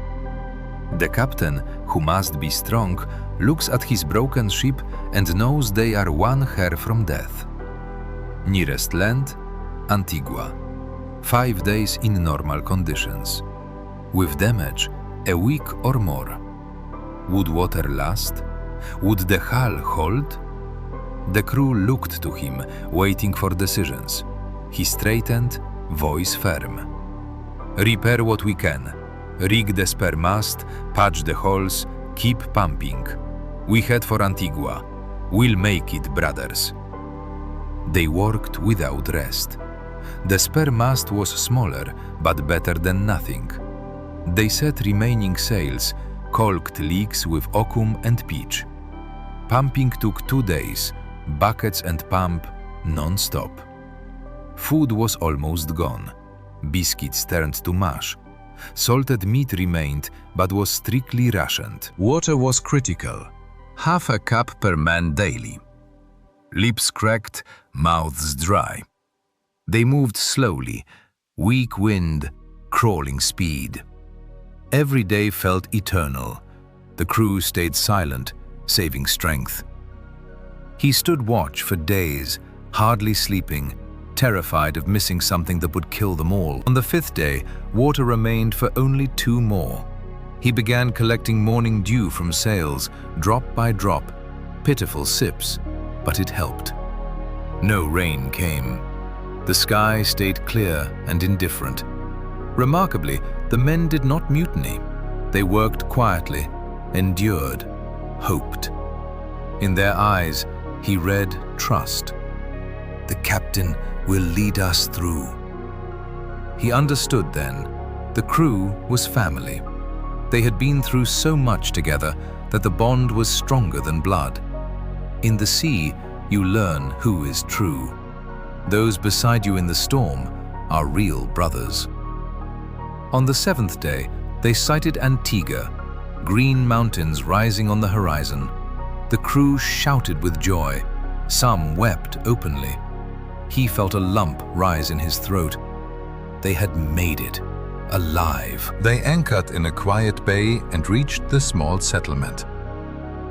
The captain, who must be strong, looks at his broken ship and knows they are 1 hair from death. Nearest land, Antigua. 5 days in normal conditions. With damage, a week or more. Would water last? Would the hull hold? The crew looked to him, waiting for decisions. He straightened, voice firm. "Repair what we can. Rig the spare mast, patch the holes, keep pumping. We head for Antigua. We'll make it, brothers." They worked without rest. The spare mast was smaller, but better than nothing. They set remaining sails, caulked leaks with oakum and pitch. Pumping took 2 days, buckets and pump non-stop. Food was almost gone. Biscuits turned to mush. Salted meat remained, but was strictly rationed. Water was critical. Half a cup per man daily. Lips cracked, mouths dry. They moved slowly, weak wind, crawling speed. Every day felt eternal. The crew stayed silent, saving strength. He stood watch for days, hardly sleeping, terrified of missing something that would kill them all. On the 5th day, water remained for only 2 more. He began collecting morning dew from sails, drop by drop, pitiful sips, but it helped. No rain came. The sky stayed clear and indifferent. Remarkably, the men did not mutiny. They worked quietly, endured, hoped. In their eyes, he read trust. The captain will lead us through. He understood then. The crew was family. They had been through so much together that the bond was stronger than blood. In the sea, you learn who is true. Those beside you in the storm are real brothers. On the 7th day, they sighted Antigua, green mountains rising on the horizon. The crew shouted with joy. Some wept openly. He felt a lump rise in his throat. They had made it, alive. They anchored in a quiet bay and reached the small settlement.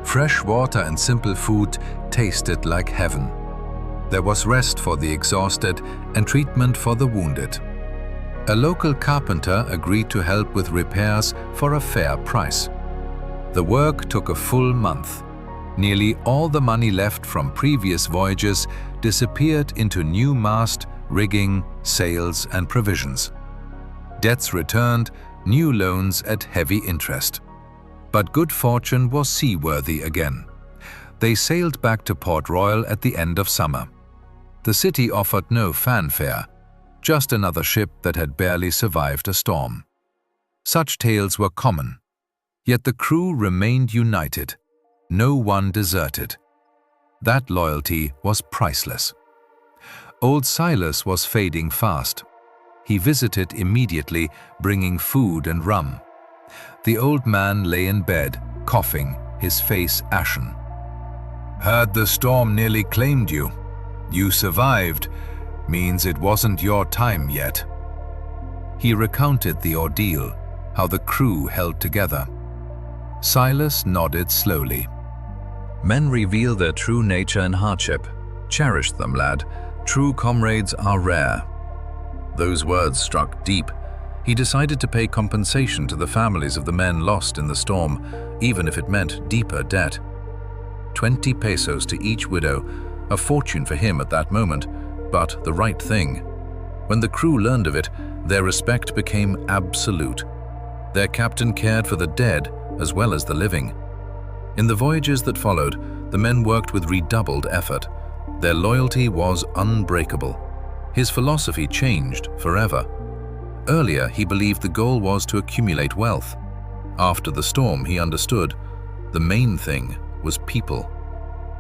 Fresh water and simple food tasted like heaven. There was rest for the exhausted and treatment for the wounded. A local carpenter agreed to help with repairs for a fair price. The work took a full month. Nearly all the money left from previous voyages disappeared into new mast, rigging, sails, and provisions. Debts returned, new loans at heavy interest. But good fortune was seaworthy again. They sailed back to Port Royal at the end of summer. The city offered no fanfare, just another ship that had barely survived a storm. Such tales were common, yet the crew remained united. No one deserted. That loyalty was priceless. Old Silas was fading fast. He visited immediately, bringing food and rum. The old man lay in bed, coughing, his face ashen. "Heard the storm nearly claimed you. You survived. Means it wasn't your time yet." He recounted the ordeal, how the crew held together. Silas nodded slowly. Men reveal their true nature in hardship. Cherish them, lad. True comrades are rare. Those words struck deep. He decided to pay compensation to the families of the men lost in the storm, even if it meant deeper debt. 20 pesos to each widow, a fortune for him at that moment, but the right thing. When the crew learned of it, their respect became absolute. Their captain cared for the dead as well as the living. In the voyages that followed, the men worked with redoubled effort. Their loyalty was unbreakable. His philosophy changed forever. Earlier, he believed the goal was to accumulate wealth. After the storm, he understood the main thing was people.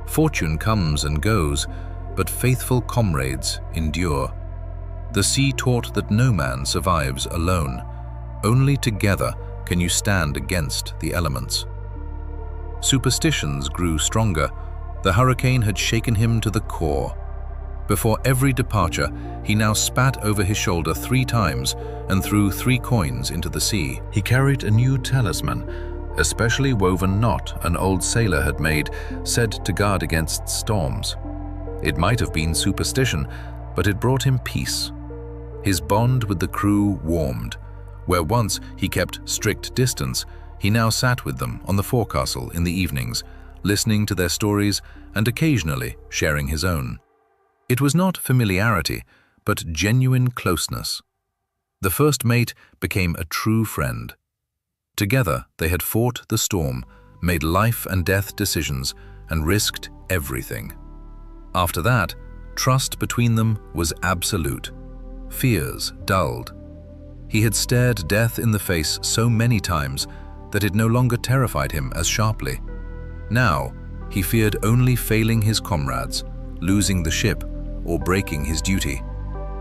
Fortune comes and goes, but faithful comrades endure. The sea taught that no man survives alone. Only together can you stand against the elements. Superstitions grew stronger. The hurricane had shaken him to the core. Before every departure, he now spat over his shoulder 3 times and threw 3 coins into the sea. He carried a new talisman, a specially woven knot an old sailor had made, said to guard against storms. It might have been superstition, but it brought him peace. His bond with the crew warmed. Where once he kept strict distance, he now sat with them on the forecastle in the evenings, listening to their stories and occasionally sharing his own. It was not familiarity, but genuine closeness. The first mate became a true friend. Together they had fought the storm, made life and death decisions, and risked everything. After that, trust between them was absolute. Fears dulled. He had stared death in the face so many times that it no longer terrified him as sharply. Now, he feared only failing his comrades, losing the ship, or breaking his duty.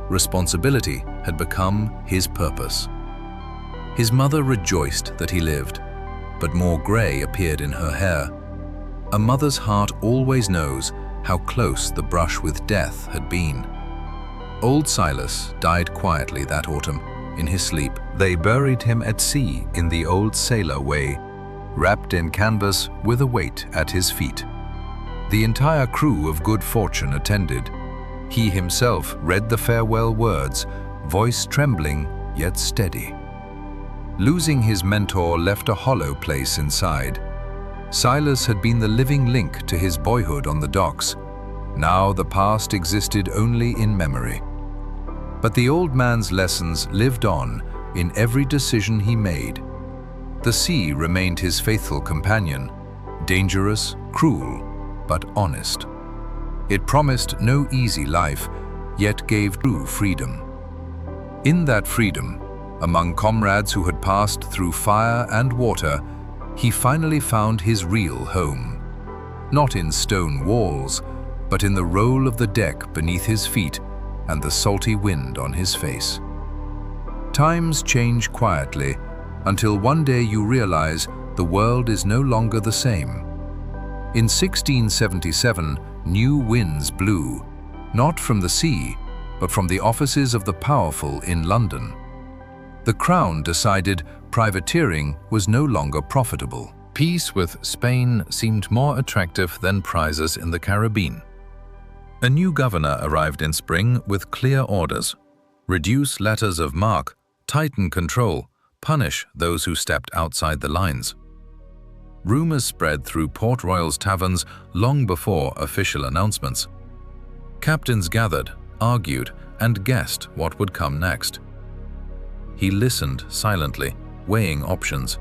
Responsibility had become his purpose. His mother rejoiced that he lived, but more grey appeared in her hair. A mother's heart always knows how close the brush with death had been. Old Silas died quietly that autumn, in his sleep. They buried him at sea in the old sailor way, wrapped in canvas with a weight at his feet. The entire crew of good fortune attended. He himself read the farewell words, voice trembling yet steady. Losing his mentor left a hollow place inside. Silas had been the living link to his boyhood on the docks. Now the past existed only in memory. But the old man's lessons lived on in every decision he made. The sea remained his faithful companion, dangerous, cruel, but honest. It promised no easy life, yet gave true freedom. In that freedom, among comrades who had passed through fire and water, he finally found his real home. Not in stone walls, but in the roll of the deck beneath his feet and the salty wind on his face. Times change quietly until one day you realize the world is no longer the same. In 1677, new winds blew, not from the sea, but from the offices of the powerful in London. The Crown decided privateering was no longer profitable. Peace with Spain seemed more attractive than prizes in the Caribbean. A new governor arrived in spring with clear orders: reduce letters of marque, tighten control, punish those who stepped outside the lines. Rumors spread through Port Royal's taverns long before official announcements. Captains gathered, argued, and guessed what would come next. He listened silently, weighing options.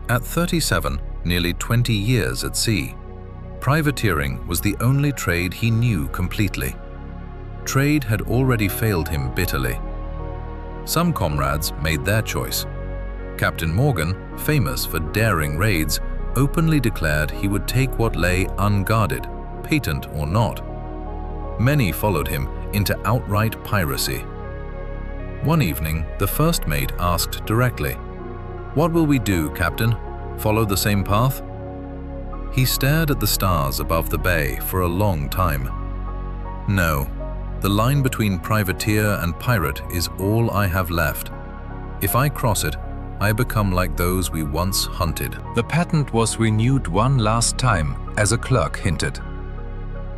At 37, nearly 20 years at sea, privateering was the only trade he knew completely. Trade had already failed him bitterly. Some comrades made their choice. Captain Morgan, famous for daring raids, openly declared he would take what lay unguarded, patent or not. Many followed him into outright piracy. One evening, the first mate asked directly, "What will we do, Captain? Follow the same path?" He stared at the stars above the bay for a long time. "No, the line between privateer and pirate is all I have left. If I cross it, I become like those we once hunted." The patent was renewed one last time, as a clerk hinted.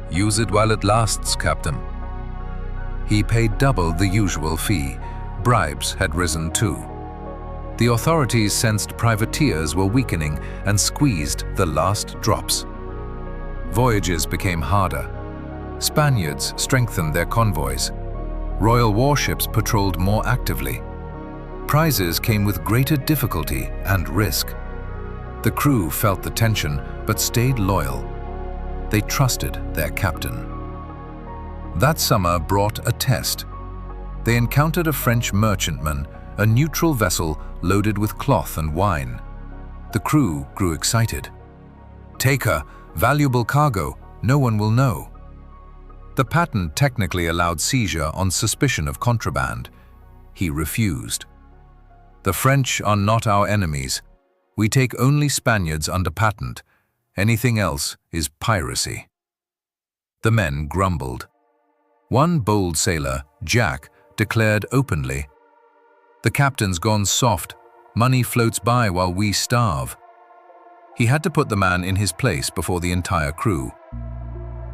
"Use it while it lasts, Captain." He paid double the usual fee. Bribes had risen too. The authorities sensed privateers were weakening and squeezed the last drops. Voyages became harder. Spaniards strengthened their convoys. Royal warships patrolled more actively. Prizes came with greater difficulty and risk. The crew felt the tension but stayed loyal. They trusted their captain. That summer brought a test. They encountered a French merchantman, a neutral vessel loaded with cloth and wine. The crew grew excited. "Take her, valuable cargo, no one will know." The patent technically allowed seizure on suspicion of contraband. He refused. "The French are not our enemies. We take only Spaniards under patent. Anything else is piracy." The men grumbled. One bold sailor, Jack, declared openly, "The captain's gone soft. Money floats by while we starve." He had to put the man in his place before the entire crew.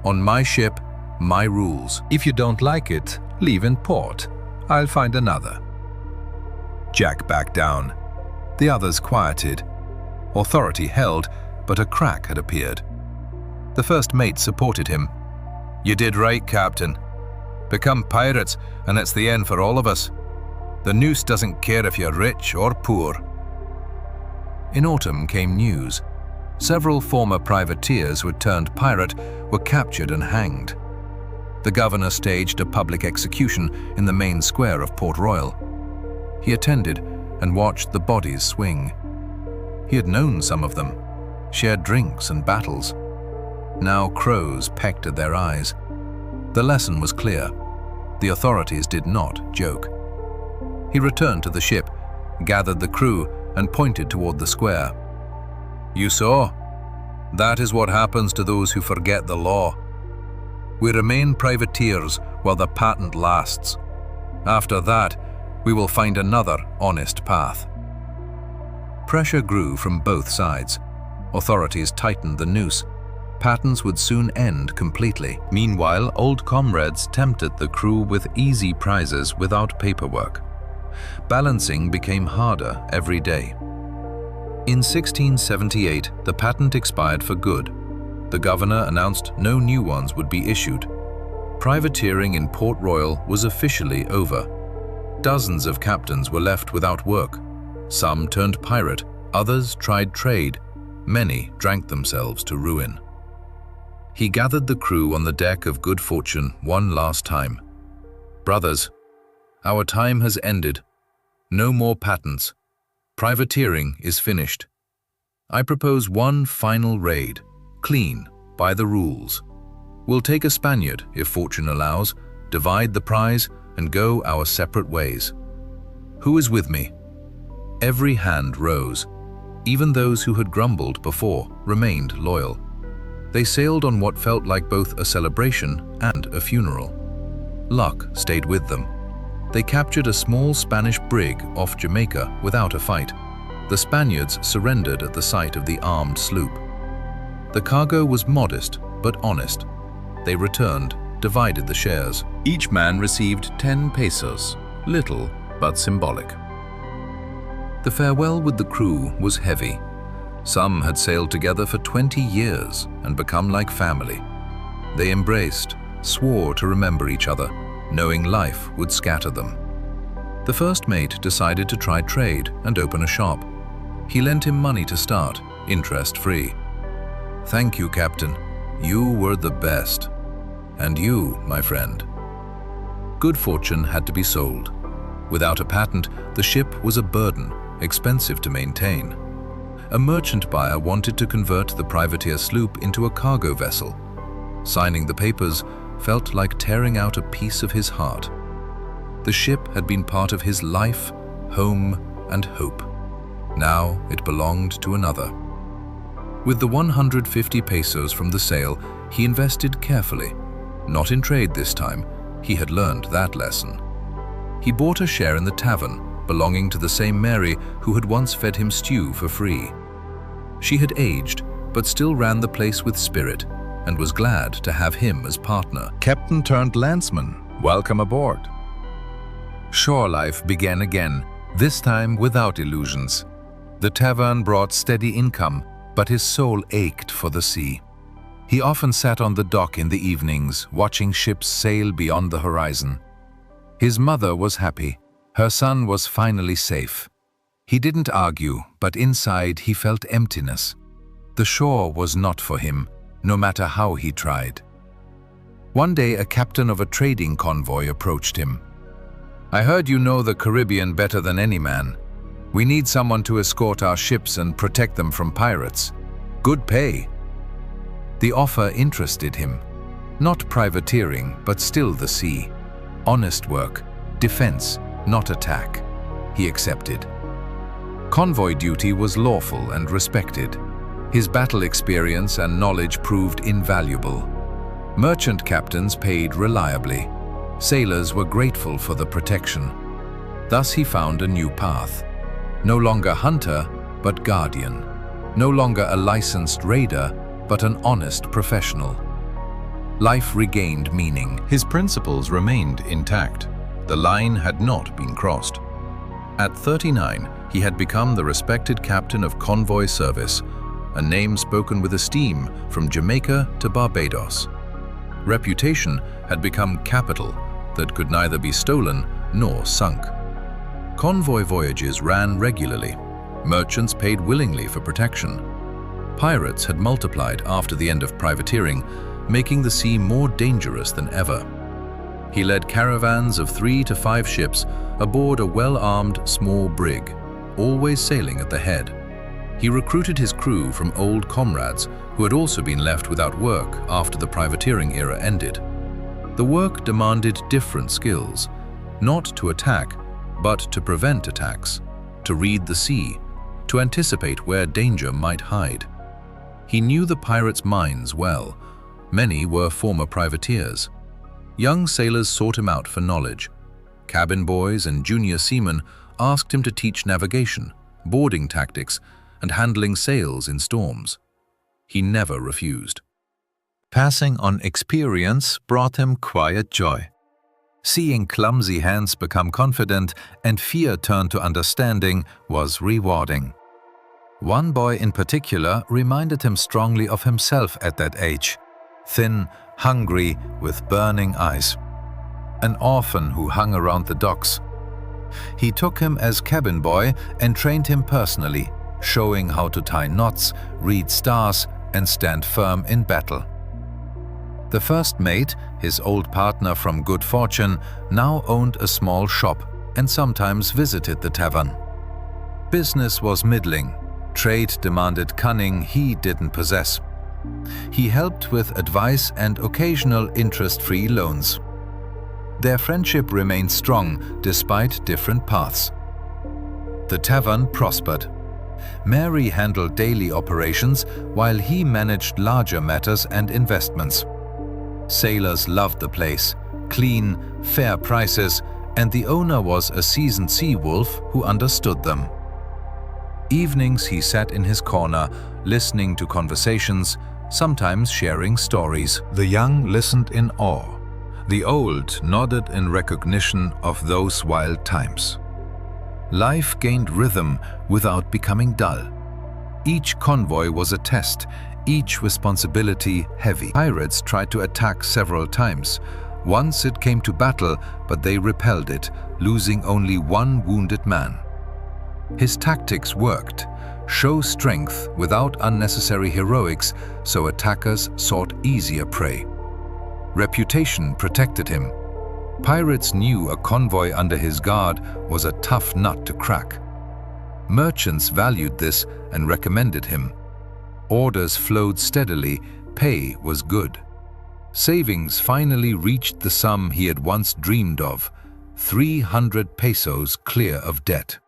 "On my ship, my rules. If you don't like it, leave in port. I'll find another." Jack backed down. The others quieted. Authority held, but a crack had appeared. The first mate supported him. "You did right, Captain. Become pirates, and it's the end for all of us. The noose doesn't care if you're rich or poor." In autumn came news. Several former privateers who had turned pirate were captured and hanged. The governor staged a public execution in the main square of Port Royal. He attended and watched the bodies swing. He had known some of them, shared drinks and battles. Now crows pecked at their eyes. The lesson was clear. The authorities did not joke. He returned to the ship, gathered the crew, and pointed toward the square. "You saw? That is what happens to those who forget the law. We remain privateers while the patent lasts. After that, we will find another honest path." Pressure grew from both sides. Authorities tightened the noose. Patents would soon end completely. Meanwhile, old comrades tempted the crew with easy prizes without paperwork. Balancing became harder every day. In 1678, the patent expired for good. The governor announced no new ones would be issued. Privateering in Port Royal was officially over. Dozens of captains were left without work. Some turned pirate, others tried trade, many drank themselves to ruin. He gathered the crew on the deck of Good Fortune one last time. "Brothers, our time has ended. No more patents. Privateering is finished. I propose one final raid, clean, by the rules. We'll take a Spaniard, if fortune allows, divide the prize, and go our separate ways. Who is with me?" Every hand rose. Even those who had grumbled before remained loyal. They sailed on what felt like both a celebration and a funeral. Luck stayed with them. They captured a small Spanish brig off Jamaica without a fight. The Spaniards surrendered at the sight of the armed sloop. The cargo was modest but honest. They returned, divided the shares. Each man received 10 pesos, little but symbolic. The farewell with the crew was heavy. Some had sailed together for 20 years and become like family. They embraced, swore to remember each other, knowing life would scatter them. The first mate decided to try trade and open a shop. He lent him money to start, interest-free. "Thank you, Captain. You were the best. And you, my friend." Good Fortune had to be sold. Without a patent, the ship was a burden, expensive to maintain. A merchant buyer wanted to convert the privateer sloop into a cargo vessel. Signing the papers felt like tearing out a piece of his heart. The ship had been part of his life, home, and hope. Now it belonged to another. With the 150 pesos from the sale, he invested carefully. Not in trade this time, he had learned that lesson. He bought a share in the tavern, belonging to the same Mary who had once fed him stew for free. She had aged, but still ran the place with spirit, and was glad to have him as partner. Captain turned landsman, welcome aboard. Shore life began again, this time without illusions. The tavern brought steady income, but his soul ached for the sea. He often sat on the dock in the evenings, watching ships sail beyond the horizon. His mother was happy. Her son was finally safe. He didn't argue, but inside he felt emptiness. The shore was not for him, no matter how he tried. One day, a captain of a trading convoy approached him. "I heard you know the Caribbean better than any man. We need someone to escort our ships and protect them from pirates. Good pay." The offer interested him. Not privateering, but still the sea. Honest work, defense, not attack. He accepted. Convoy duty was lawful and respected. His battle experience and knowledge proved invaluable. Merchant captains paid reliably. Sailors were grateful for the protection. Thus he found a new path. No longer hunter, but guardian. No longer a licensed raider, but an honest professional. Life regained meaning. His principles remained intact. The line had not been crossed. At 39, he had become the respected captain of convoy service, a name spoken with esteem from Jamaica to Barbados. Reputation had become capital that could neither be stolen nor sunk. Convoy voyages ran regularly. Merchants paid willingly for protection. Pirates had multiplied after the end of privateering, making the sea more dangerous than ever. He led caravans of 3 to 5 ships aboard a well-armed small brig, always sailing at the head. He recruited his crew from old comrades who had also been left without work after the privateering era ended. The work demanded different skills, not to attack, but to prevent attacks, to read the sea, to anticipate where danger might hide. He knew the pirates' minds well. Many were former privateers. Young sailors sought him out for knowledge. Cabin boys and junior seamen asked him to teach navigation, boarding tactics, and handling sails in storms. He never refused. Passing on experience brought him quiet joy. Seeing clumsy hands become confident and fear turn to understanding was rewarding. One boy in particular reminded him strongly of himself at that age, thin, hungry, with burning eyes. An orphan who hung around the docks. He took him as cabin boy and trained him personally, showing how to tie knots, read stars, and stand firm in battle. The first mate, his old partner from good fortune, now owned a small shop and sometimes visited the tavern. Business was middling. Trade demanded cunning he didn't possess. He helped with advice and occasional interest-free loans. Their friendship remained strong despite different paths. The tavern prospered. Mary handled daily operations while he managed larger matters and investments. Sailors loved the place, clean, fair prices, and the owner was a seasoned sea wolf who understood them. Evenings he sat in his corner, listening to conversations, sometimes sharing stories. The young listened in awe. The old nodded in recognition of those wild times. Life gained rhythm without becoming dull. Each convoy was a test, each responsibility heavy. Pirates tried to attack several times. Once it came to battle, but they repelled it, losing only one wounded man. His tactics worked. Show strength without unnecessary heroics, so attackers sought easier prey. Reputation protected him. Pirates knew a convoy under his guard was a tough nut to crack. Merchants valued this and recommended him. Orders flowed steadily, pay was good. Savings finally reached the sum he had once dreamed of, 300 pesos clear of debt.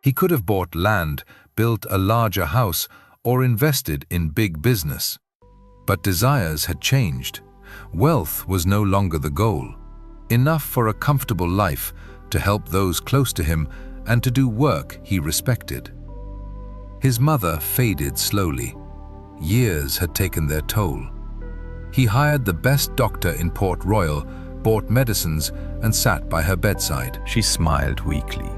He could have bought land, built a larger house, or invested in big business. But desires had changed. Wealth was no longer the goal. Enough for a comfortable life, to help those close to him, and to do work he respected. His mother faded slowly. Years had taken their toll. He hired the best doctor in Port Royal, bought medicines, and sat by her bedside. She smiled weakly.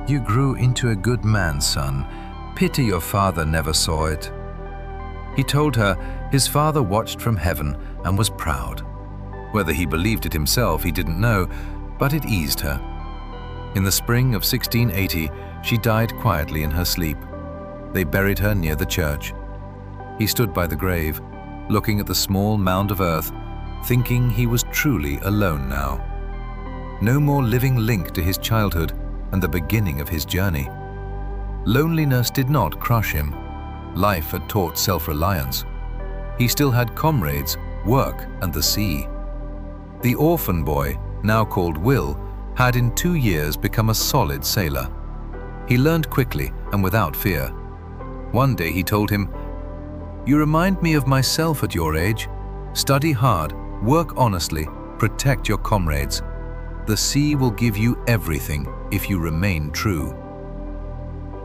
"You grew into a good man, son. Pity your father never saw it." He told her his father watched from heaven and was proud. Whether he believed it himself, he didn't know, but it eased her. In the spring of 1680, she died quietly in her sleep. They buried her near the church. He stood by the grave, looking at the small mound of earth, thinking he was truly alone now. No more living link to his childhood and the beginning of his journey. Loneliness did not crush him. Life had taught self-reliance. He still had comrades, work, and the sea. The orphan boy, now called Will, had in 2 years become a solid sailor. He learned quickly and without fear. One day he told him, "You remind me of myself at your age. Study hard, work honestly, protect your comrades. The sea will give you everything if you remain true."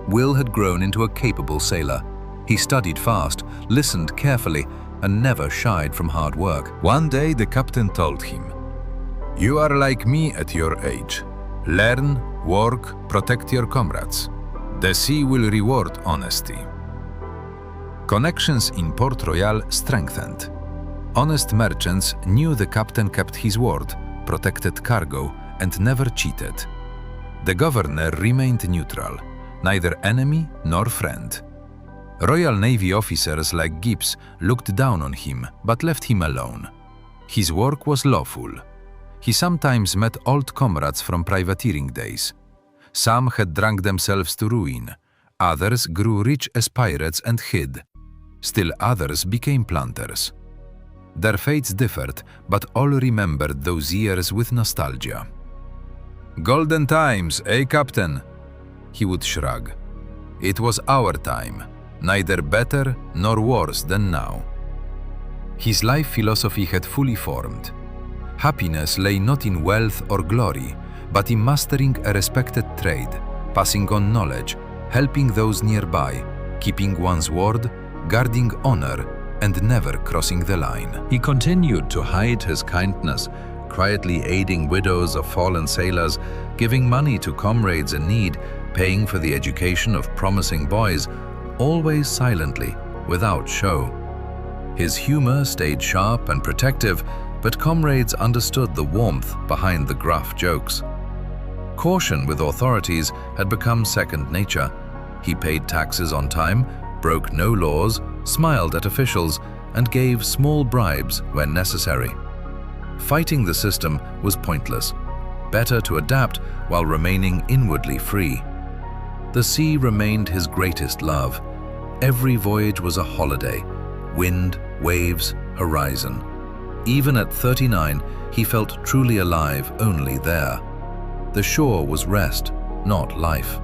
Will had grown into a capable sailor. He studied fast, listened carefully, and never shied from hard work. One day the captain told him, "You are like me at your age. Learn, work, protect your comrades. The sea will reward honesty." Connections in Port Royal strengthened. Honest merchants knew the captain kept his word, protected cargo, and never cheated. The governor remained neutral, neither enemy nor friend. Royal Navy officers like Gibbs looked down on him but left him alone. His work was lawful. He sometimes met old comrades from privateering days. Some had drunk themselves to ruin. Others grew rich as pirates and hid. Still others became planters. Their fates differed, but all remembered those years with nostalgia. "Golden times, eh, Captain?" He would shrug. "It was our time, neither better nor worse than now." His life philosophy had fully formed. Happiness lay not in wealth or glory, but in mastering a respected trade, passing on knowledge, helping those nearby, keeping one's word, guarding honor, and never crossing the line. He continued to hide his kindness, quietly aiding widows of fallen sailors, giving money to comrades in need, paying for the education of promising boys, always silently, without show. His humor stayed sharp and protective, but comrades understood the warmth behind the gruff jokes. Caution with authorities had become second nature. He paid taxes on time, broke no laws, smiled at officials, and gave small bribes when necessary. Fighting the system was pointless. Better to adapt while remaining inwardly free. The sea remained his greatest love. Every voyage was a holiday. Wind, waves, horizon. Even at 39, he felt truly alive only there. The shore was rest, not life.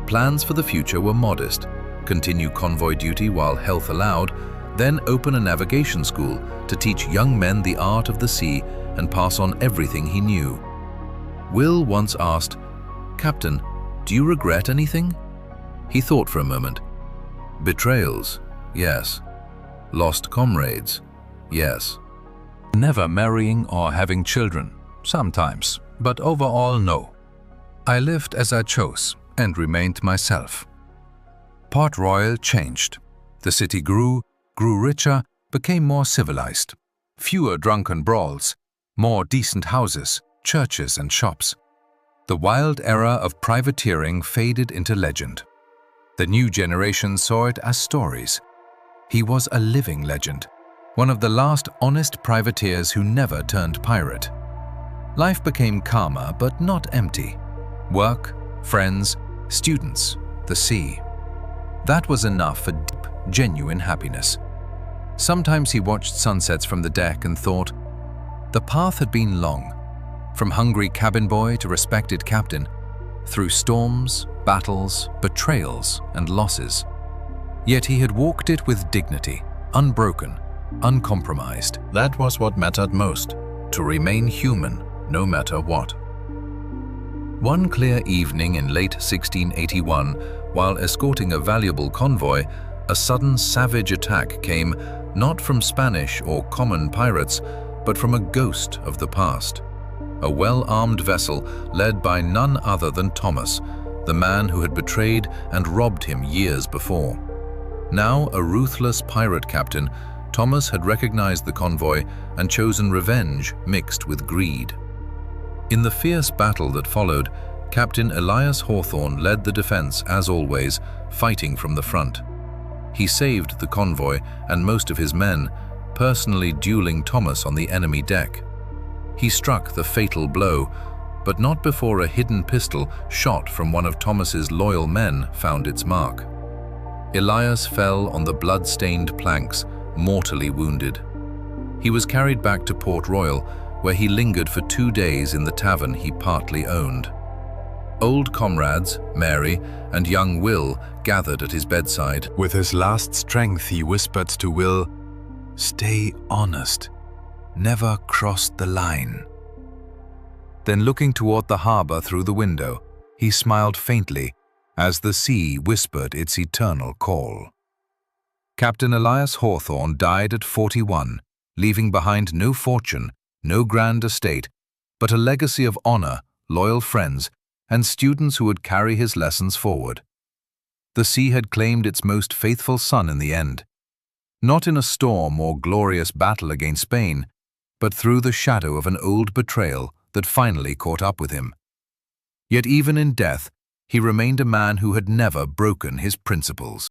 Plans for the future were modest. Continue convoy duty while health allowed, then open a navigation school to teach young men the art of the sea and pass on everything he knew. Will once asked, "Captain, do you regret anything?" He thought for a moment. Betrayals, yes. Lost comrades, yes. Never marrying or having children, sometimes, but overall no. I lived as I chose and remained myself. Port Royal changed. The city grew richer, became more civilized. Fewer drunken brawls, more decent houses, churches and shops. The wild era of privateering faded into legend. The new generation saw it as stories. He was a living legend, one of the last honest privateers who never turned pirate. Life became calmer but not empty. Work, friends, students, the sea. That was enough for deep, genuine happiness. Sometimes he watched sunsets from the deck and thought, the path had been long, from hungry cabin boy to respected captain, through storms, battles, betrayals, and losses. Yet he had walked it with dignity, unbroken, uncompromised. That was what mattered most, to remain human no matter what. One clear evening in late 1681, while escorting a valuable convoy, a sudden savage attack came not from Spanish or common pirates, but from a ghost of the past. A well-armed vessel led by none other than Thomas, the man who had betrayed and robbed him years before. Now a ruthless pirate captain, Thomas had recognized the convoy and chosen revenge mixed with greed. In the fierce battle that followed, Captain Elias Hawthorne led the defense as always, fighting from the front. He saved the convoy and most of his men, personally dueling Thomas on the enemy deck. He struck the fatal blow, but not before a hidden pistol shot from one of Thomas's loyal men found its mark. Elias fell on the blood-stained planks, mortally wounded. He was carried back to Port Royal, where he lingered for 2 days in the tavern he partly owned. Old comrades, Mary and young Will, gathered at his bedside. With his last strength, he whispered to Will, "Stay honest. Never cross the line." Then looking toward the harbor through the window, he smiled faintly as the sea whispered its eternal call. Captain Elias Hawthorne died at 41, leaving behind no fortune, no grand estate, but a legacy of honor, loyal friends, and students who would carry his lessons forward. The sea had claimed its most faithful son in the end, not in a storm or glorious battle against Spain, but through the shadow of an old betrayal that finally caught up with him. Yet even in death, he remained a man who had never broken his principles.